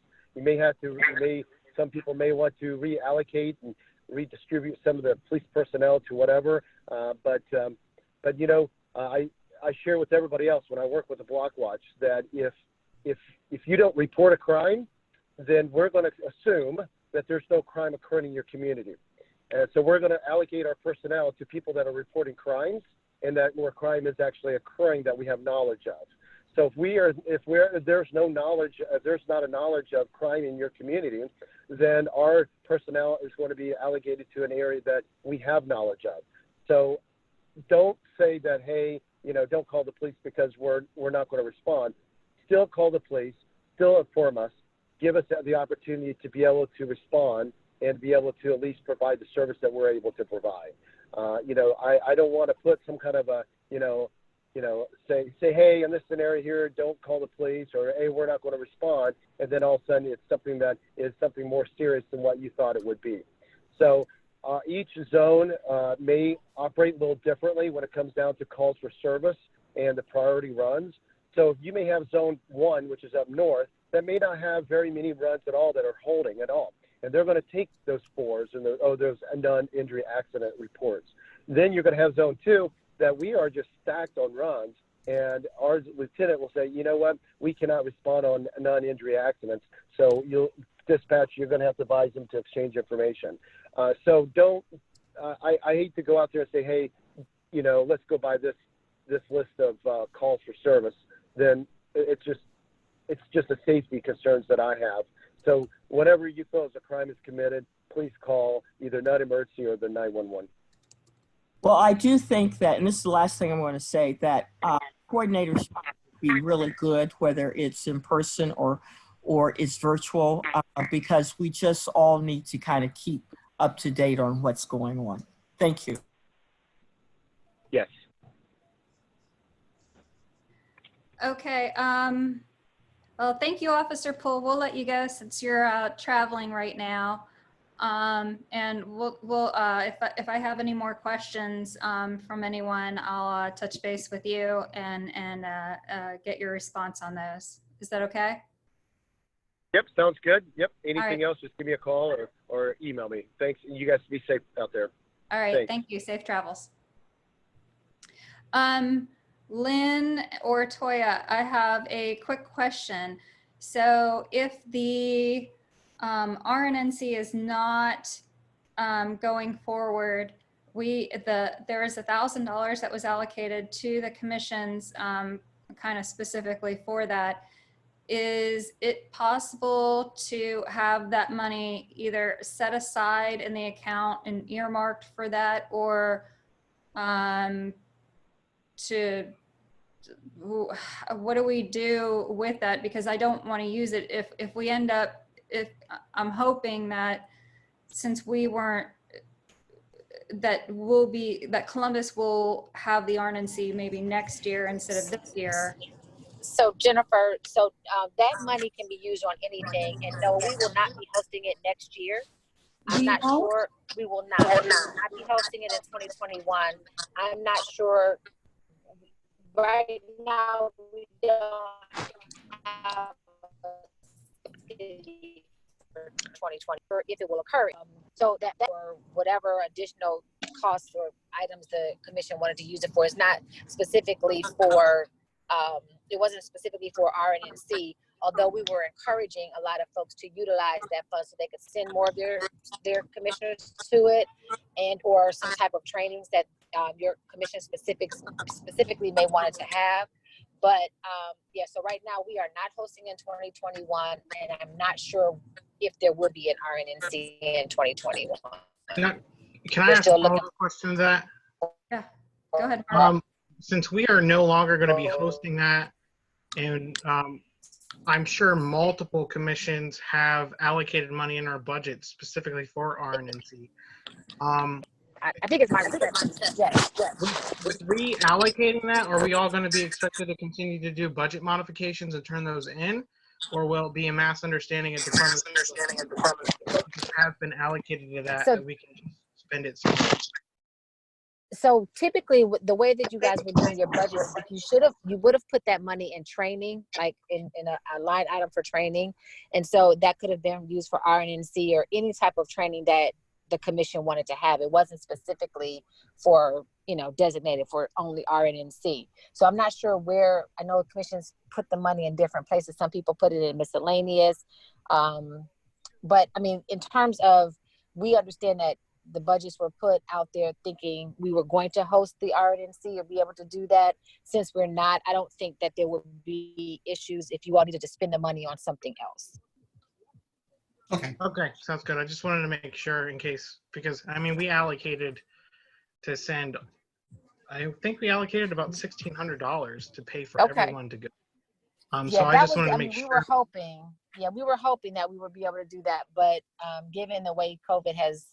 Some people may want to reallocate and redistribute some of the police personnel to whatever. But I share with everybody else when I work with the Block Watch that if you don't report a crime, then we're going to assume that there's no crime occurring in your community. And so we're going to allocate our personnel to people that are reporting crimes and that where crime is actually occurring that we have knowledge of. So if there's no knowledge, if there's not a knowledge of crime in your community, then our personnel is going to be allocated to an area that we have knowledge of. So don't say that, hey, don't call the police because we're not going to respond. Still call the police, still inform us, give us the opportunity to be able to respond and be able to at least provide the service that we're able to provide. I don't want to put some kind of a, say, hey, in this scenario here, don't call the police, or hey, we're not going to respond, and then all of a sudden it's something that is something more serious than what you thought it would be. So each zone may operate a little differently when it comes down to calls for service and the priority runs. So you may have zone 1, which is up north, that may not have very many runs at all that are holding at all. And they're going to take those 4s and those non-injury accident reports. Then you're going to have zone 2 that we are just stacked on runs. And our lieutenant will say, you know what, we cannot respond on non-injury accidents. So you'll dispatch, you're going to have to advise them to exchange information. So don't, I hate to go out there and say, hey, let's go by this list of calls for service. Then it's just a safety concerns that I have. So whenever you feel as a crime is committed, please call either non-emergency or the 911. Well, I do think that, and this is the last thing I'm going to say, that coordinators should be really good, whether it's in person or it's virtual, because we just all need to kind of keep up to date on what's going on. Thank you. Yes. Okay. Well, thank you, Officer Poole. We'll let you go since you're traveling right now. And if I have any more questions from anyone, I'll touch base with you and get your response on those. Is that okay? Yep, sounds good. Yep. Anything right. else, just give me a call or email me. Thanks. You guys be safe out there. All right. Thanks. Thank you. Safe travels. Lynn or Toya, I have a quick question. So if the RNNC is not going forward, there is $1,000 that was allocated to the commissions kind of specifically for that. Is it possible to have that money either set aside in the account and earmarked for that, or what do we do with that? Because I don't want to use it if we end up, I'm hoping that since we weren't, that Columbus will have the RNC maybe next year instead of this year. So Jennifer, that money can be used on anything, and no, we will not be hosting it next year. I'm not sure. We will not be hosting it in 2021. I'm not sure. Right now, we don't have for 2020 or if it will occur. So that or whatever additional costs or items the commission wanted to use it for is not specifically for. It wasn't specifically for RNNC, although we were encouraging a lot of folks to utilize that fund so they could send more of their commissioners to it, and or some type of trainings that your commission specifically may wanted to have. But yeah, so right now we are not hosting in 2021, and I'm not sure if there will be an RNNC in 2021. Can I ask a follow-up question to that? Yeah, go ahead. Since we are no longer going to be hosting that, and I'm sure multiple commissions have allocated money in our budget specifically for RNNC. I think it's my yes. With reallocating that, are we all going to be expected to continue to do budget modifications and turn those in, or will it be a mass understanding at the department have been allocated to that, that we can just spend it somewhere? So typically the way that you guys were doing your budgets, you would have put that money in training, like in a line item for training. And so that could have been used for RNNC or any type of training that the commission wanted to have. It wasn't specifically for, designated for only RNNC. So I'm not sure where, I know commissions put the money in different places. Some people put it in miscellaneous. But I mean, in terms of, we understand that the budgets were put out there thinking we were going to host the RNNC or be able to do that. Since we're not, I don't think that there would be issues if you all needed to spend the money on something else. Okay, sounds good. I just wanted to make sure in case, because I mean, we allocated to send, I think we allocated about $1,600 to pay for everyone to go. So I just wanted to make sure. We were hoping that we would be able to do that, but given the way COVID has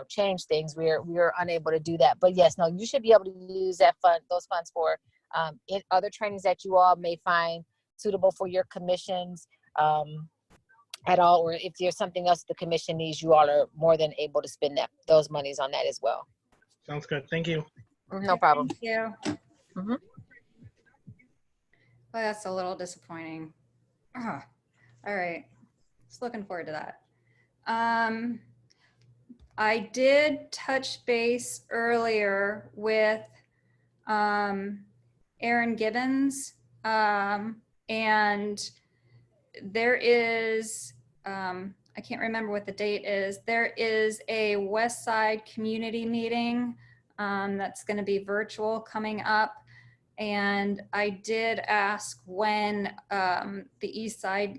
change things, we're unable to do that. But yes, no, you should be able to use those funds for other trainings that you all may find suitable for your commissions at all, or if there's something else the commission needs, you all are more than able to spend those monies on that as well. Sounds good. Thank you. No problem. Thank you. Well, that's a little disappointing. All right, just looking forward to that. I did touch base earlier with Aaron Gibbons, and there is, I can't remember what the date is, there is a West Side community meeting that's going to be virtual coming up. And I did ask when the East Side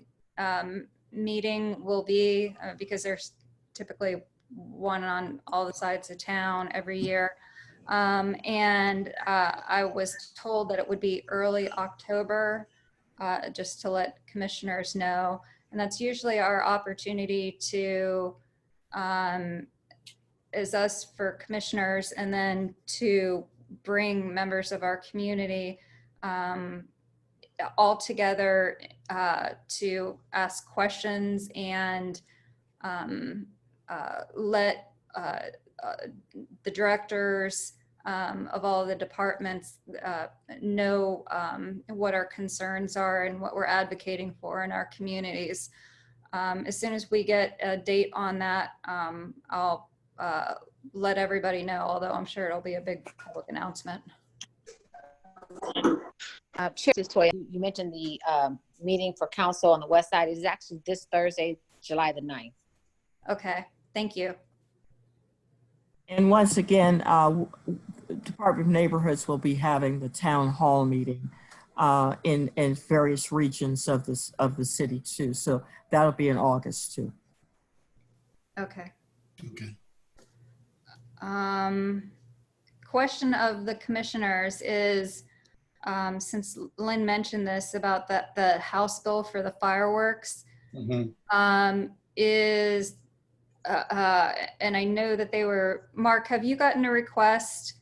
meeting will be, because there's typically one on all the sides of town every year. And I was told that it would be early October, just to let commissioners know. And that's usually our opportunity to, is us for commissioners, and then to bring members of our community all together to ask questions and let the directors of all the departments know what our concerns are and what we're advocating for in our communities. As soon as we get a date on that, I'll let everybody know, although I'm sure it'll be a big public announcement. Chair, this is Toya. You mentioned the meeting for council on the west side is actually this Thursday, July the 9th. Okay, thank you. And once again, Department of Neighborhoods will be having the town hall meeting in various regions of the city too. So that'll be in August too. Okay. Okay. Question of the commissioners is, since Lynn mentioned this about the House bill for the fireworks, is and I know that they were, Mark, have you gotten a request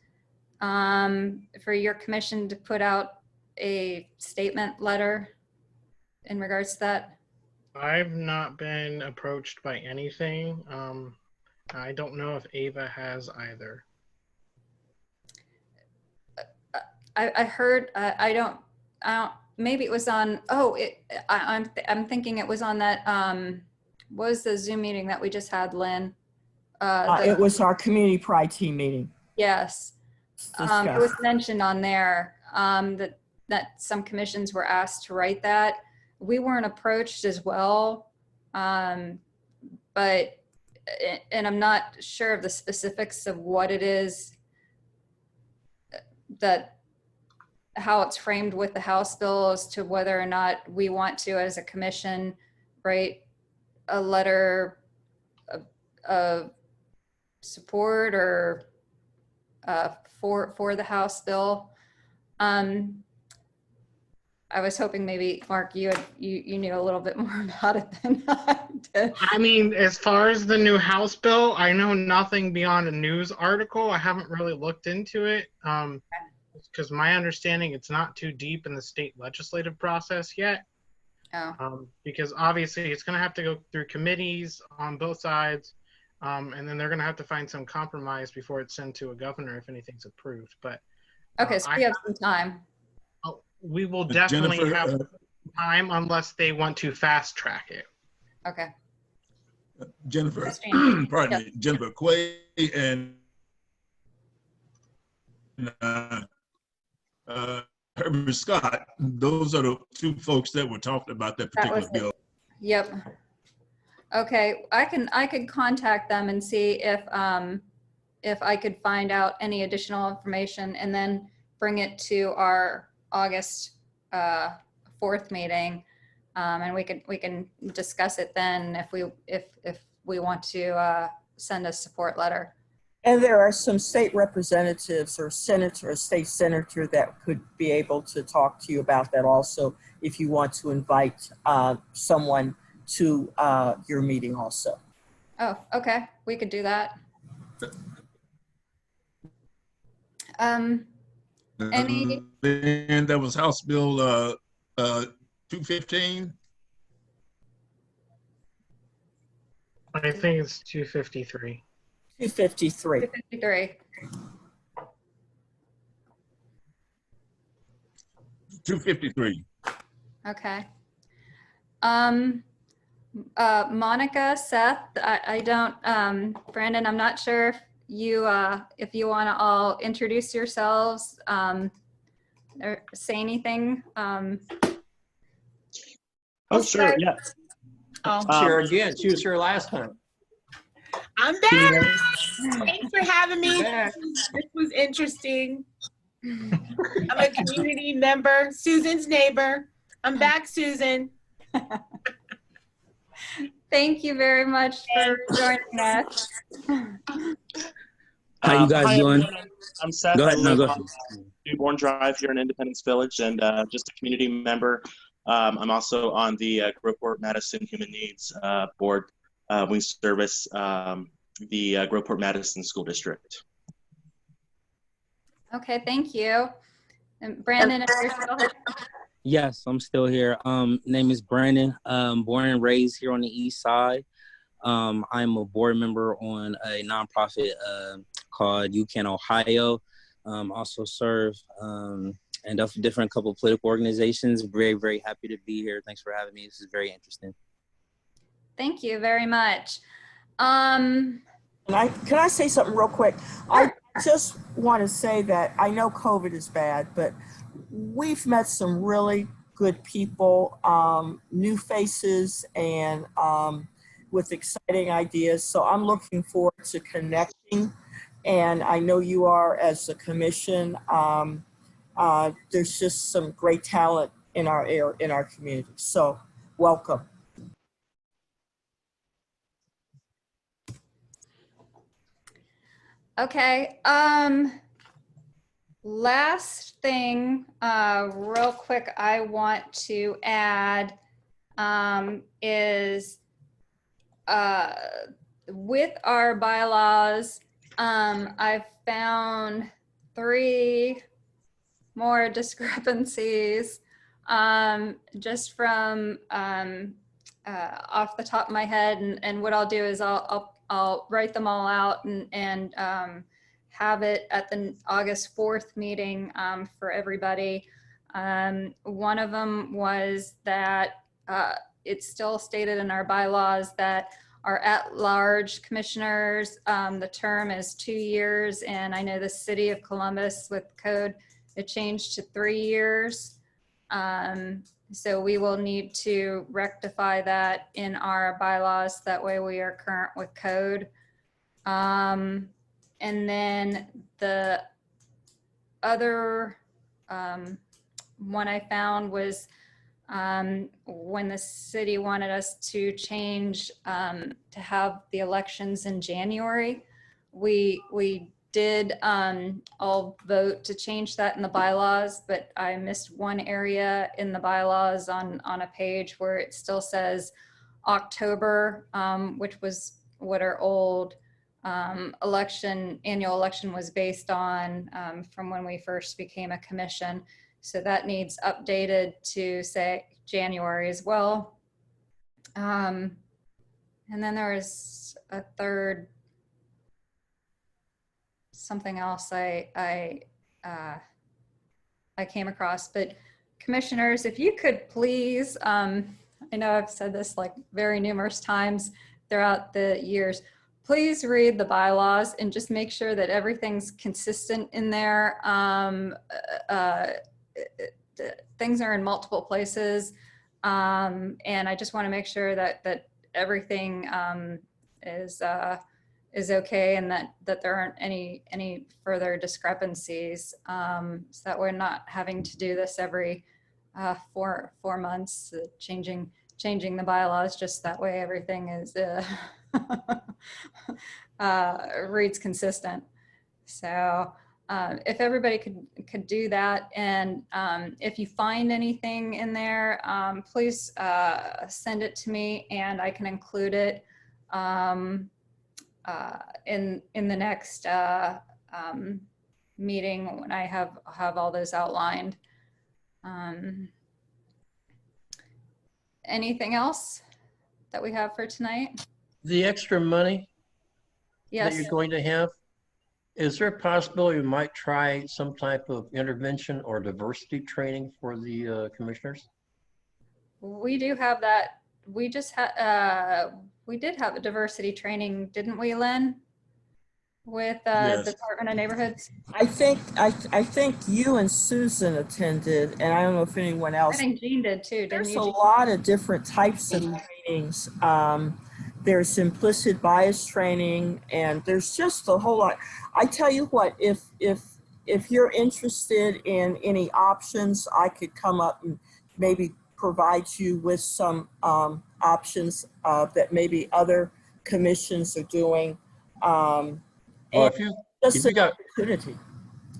for your commission to put out a statement letter in regards to that? I've not been approached by anything. I don't know if Ava has either. I heard, I don't, maybe it was on, oh, I'm thinking it was on that, what was the Zoom meeting that we just had, Lynn? It was our community pride team meeting. Yes. It was mentioned on there that some commissions were asked to write that. We weren't approached as well, but, and I'm not sure of the specifics of what it is that, how it's framed with the House bill as to whether or not we want to, as a commission, write a letter of support or for the House bill. I was hoping maybe, Mark, you knew a little bit more about it than I did. I mean, as far as the new House bill, I know nothing beyond a news article. I haven't really looked into it because my understanding it's not too deep in the state legislative process yet. Oh. Because obviously it's going to have to go through committees on both sides, and then they're going to have to find some compromise before it's sent to a governor if anything's approved. But okay, so we have some time. We will definitely have time unless they want to fast track it. Okay. Jennifer, pardon me, Jennifer Quay and Herbert Scott, those are the two folks that were talking about that particular bill. Yep. Okay, I could contact them and see if I could find out any additional information and then bring it to our August 4th meeting, and we can discuss it then if we want to send a support letter. And there are some state representatives or senator, or state senator that could be able to talk to you about that also if you want to invite someone to your meeting also. Oh, okay, we could do that. Any? And that was House Bill 215. I think it's 253. 253. 253. 253. Okay. Monica, Seth, I don't, Brandon, I'm not sure if you want to all introduce yourselves or say anything. Oh, sure, yes. Chair again, she was here last time. I'm back. Thanks for having me. This was interesting. I'm a community member, Susan's neighbor. I'm back, Susan. Thank you very much for joining us. How you guys doing? I'm Seth. Go ahead. I live on Newborn Drive here in Independence Village, and just a community member. I'm also on the Groveport-Madison Human Needs Board. We service the Groveport-Madison School District. Okay, thank you. And Brandon, if you're still here. Yes, I'm still here. Name is Brandon. Born and raised here on the East Side. I'm a board member on a nonprofit called UCAN Ohio. Also serve and a different couple of political organizations. Very, very happy to be here. Thanks for having me. This is very interesting. Thank you very much. Can I say something real quick? I just want to say that I know COVID is bad, but we've met some really good people, new faces, and with exciting ideas. So I'm looking forward to connecting, and I know you are as a commission. There's just some great talent in our community. So welcome. Okay. Last thing, real quick, I want to add is with our bylaws, I've found 3 more discrepancies just from off the top of my head, and what I'll do is I'll write them all out and have it at the August 4th meeting for everybody. One of them was that it's still stated in our bylaws that our at-large commissioners, the term is 2 years, and I know the city of Columbus with code, it changed to 3 years. So we will need to rectify that in our bylaws. That way we are current with code. And then the other one I found was when the city wanted us to change to have the elections in January. We did all vote to change that in the bylaws, but I missed one area in the bylaws on a page where it still says October, which was what our old annual election was based on from when we first became a commission. So that needs updated to say January as well. And then there was a third, something else I came across. But commissioners, if you could please, I know I've said this like very numerous times throughout the years, please read the bylaws and just make sure that everything's consistent in there. Things are in multiple places, and I just want to make sure that everything is okay, and that there aren't any further discrepancies, so that we're not having to do this every 4 months, changing the bylaws. Just that way everything is reads consistent. So if everybody could do that, and if you find anything in there, please send it to me, and I can include it in the next meeting when I have all those outlined. Anything else that we have for tonight? The extra money Yes. that you're going to have, is there a possibility you might try some type of intervention or diversity training for the commissioners? We do have that. We just had, we did have a diversity training, didn't we, Lynn? With Yes. Department of Neighborhoods. I think you and Susan attended, and I don't know if anyone else. I think Jean did too. There's a lot of different types of trainings. There's implicit bias training, and there's just a whole lot. I tell you what, if you're interested in any options, I could come up and maybe provide you with some options that maybe other commissions are doing. Well, if you got opportunity.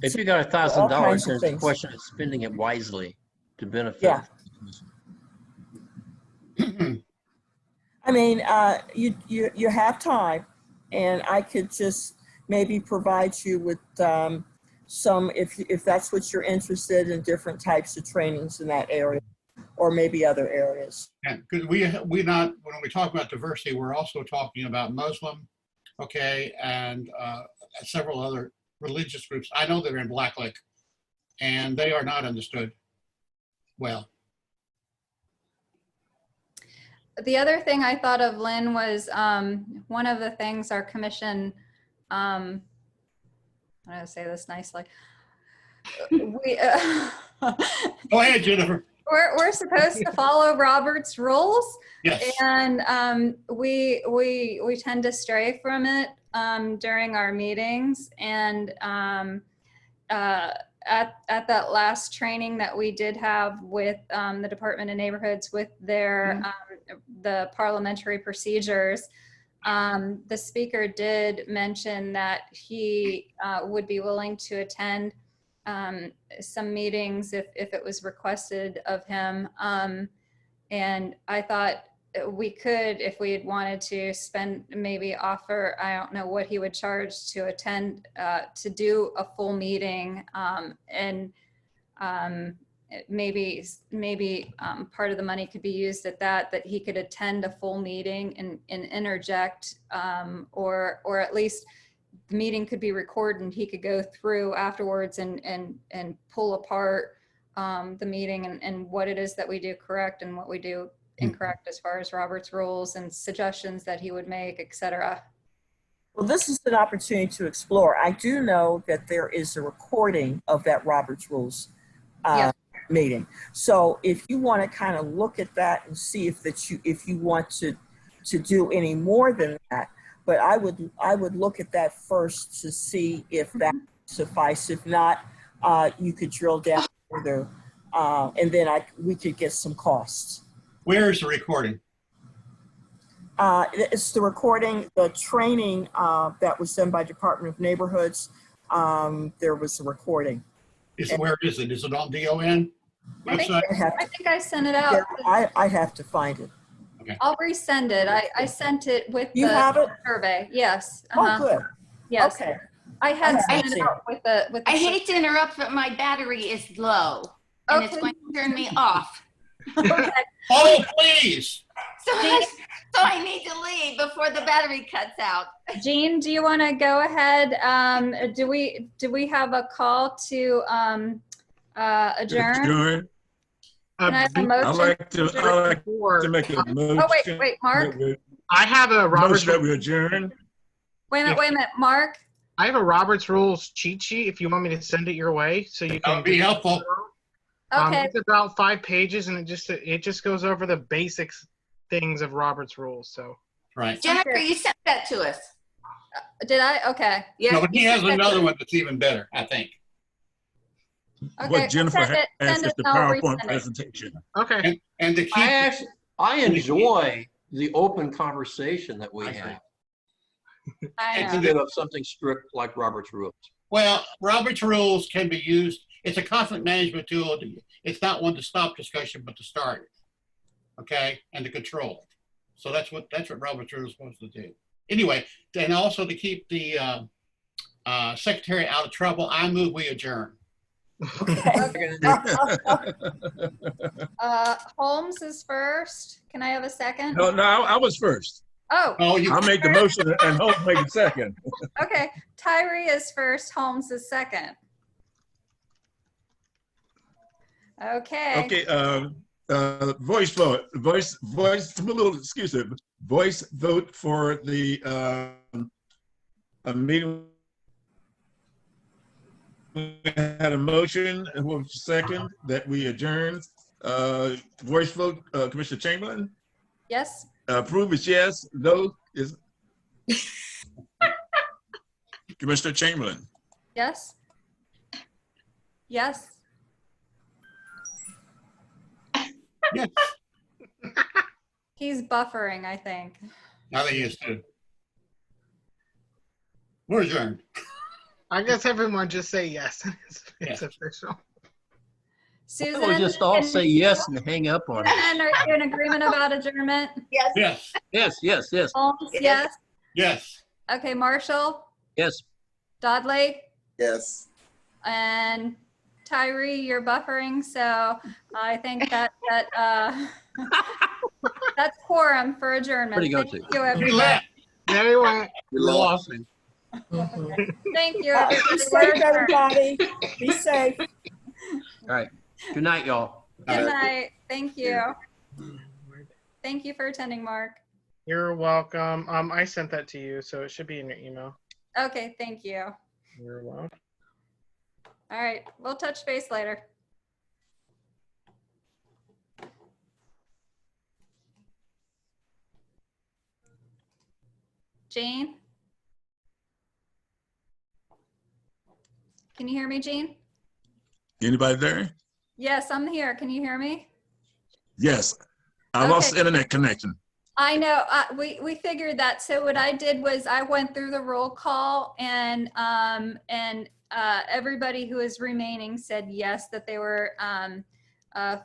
If you got $1,000, there's a question of spending it wisely to benefit. Yeah. I mean, you have time, and I could just maybe provide you with some, if that's what you're interested in, different types of trainings in that area, or maybe other areas. Yeah, because we not, when we talk about diversity, we're also talking about Muslim, okay, and several other religious groups. I know they're in Blacklick, and they are not understood well. The other thing I thought of, Lynn, was one of the things our commission, I'm going to say this nicely. We, Go ahead, Jennifer. We're supposed to follow Robert's rules. Yes. And we tend to stray from it during our meetings. And at that last training that we did have with the Department of Neighborhoods with their the parliamentary procedures, the speaker did mention that he would be willing to attend some meetings if it was requested of him. And I thought we could, if we had wanted to, maybe offer, I don't know what he would charge to attend, to do a full meeting, and maybe part of the money could be used at that he could attend a full meeting and interject, or at least the meeting could be recorded and he could go through afterwards and pull apart the meeting and what it is that we do correct and what we do incorrect as far as Robert's rules and suggestions that he would make, etc. Well, this is an opportunity to explore. I do know that there is a recording of that Robert's Rules meeting. So if you want to kind of look at that and see if you want to do any more than that, but I would look at that first to see if that suffices. If not, you could drill down further, and then we could get some costs. Where is the recording? It's the recording, the training that was done by Department of Neighborhoods. There was a recording. Where is it? Is it on DON website? I think I sent it out. I have to find it. Okay. I'll resend it. I sent it with You have it? survey. Yes. Oh, good. Yes. Okay. I had sent it out with the I hate to interrupt, but my battery is low, and it's going to turn me off. Okay. Oh, please. So I need to leave before the battery cuts out. Jean, do you want to go ahead? Do we have a call to adjourn? Can I have a motion? I'd like to make a motion. Oh, wait, Mark. I have a Robert's that we adjourn. Wait a minute, Mark. I have a Robert's Rules cheat sheet if you want me to send it your way, so you can. That would be helpful. Okay. It's about 5 pages, and it just goes over the basics things of Robert's Rules. So. Right. Jennifer, you sent that to us. Did I? Okay. Yeah. No, but he has another one that's even better, I think. Okay, What Jennifer has is the PowerPoint resend it. presentation. Okay. And to keep. I enjoy the open conversation that we have. Instead of something strict like Robert's Rules. Well, Robert's Rules can be used. It's a conflict management tool. It's not one to stop discussion, but to start it. Okay, and to control it. So that's what Robert's Rules is supposed to do. Anyway, and also to keep the secretary out of trouble, I move we adjourn. Holmes is first. Can I have a second? No, I was first. Oh. I'll make the motion and Holmes make it second. Okay, Tyree is first. Holmes is second. Okay. Okay. Voice vote. Voice. I'm a little excuse me. Voice vote for the meeting. We had a motion and what was the second that we adjourned. Voice vote, Commissioner Chamberlain? Yes. Approve is yes. No is Commissioner Chamberlain. Yes. Yes. Yes. He's buffering, I think. I think he is too. We're adjourned. I guess everyone just say yes. It's official. Susan, We'll just all say yes and hang up on it. Susan, are you in agreement about adjournment? Yes. Yes. Yes, yes, yes. Holmes, yes. Yes. Okay, Marshall? Yes. Dudley? Yes. And Tyree, you're buffering, so I think that that's quorum for adjournment. Where'd he go Thank to? you, He everybody. left. There you went. We lost him. Thank you, Be everybody. safe, everybody. Be safe. All right. Good night, y'all. Good night. Thank you. Thank you for attending, Mark. You're welcome. I sent that to you, so it should be in your email. Okay, thank you. You're welcome. All right, we'll touch base later. Jane? Can you hear me, Jane? Anybody there? Yes, I'm here. Can you hear me? Yes. I Okay. lost internet connection. I know, we figured that. So what I did was I went through the roll call and everybody who is remaining said yes, that they were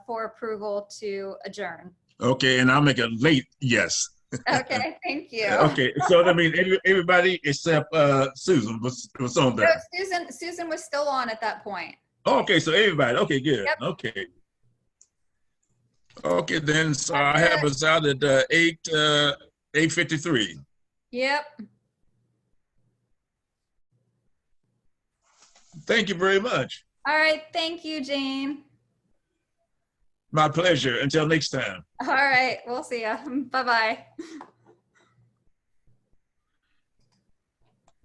for approval to adjourn. Okay, and I'll make a late yes. Okay, thank you. Okay, so that means everybody except Susan was on No, there. Susan was still on at that point. Okay, so everybody. Okay, good. Yep. Okay. Okay, then so I have us out at 8:53. Yep. Thank you very much. All right, thank you, Jane. My pleasure. Until next time. All right, we'll see ya. Bye-bye.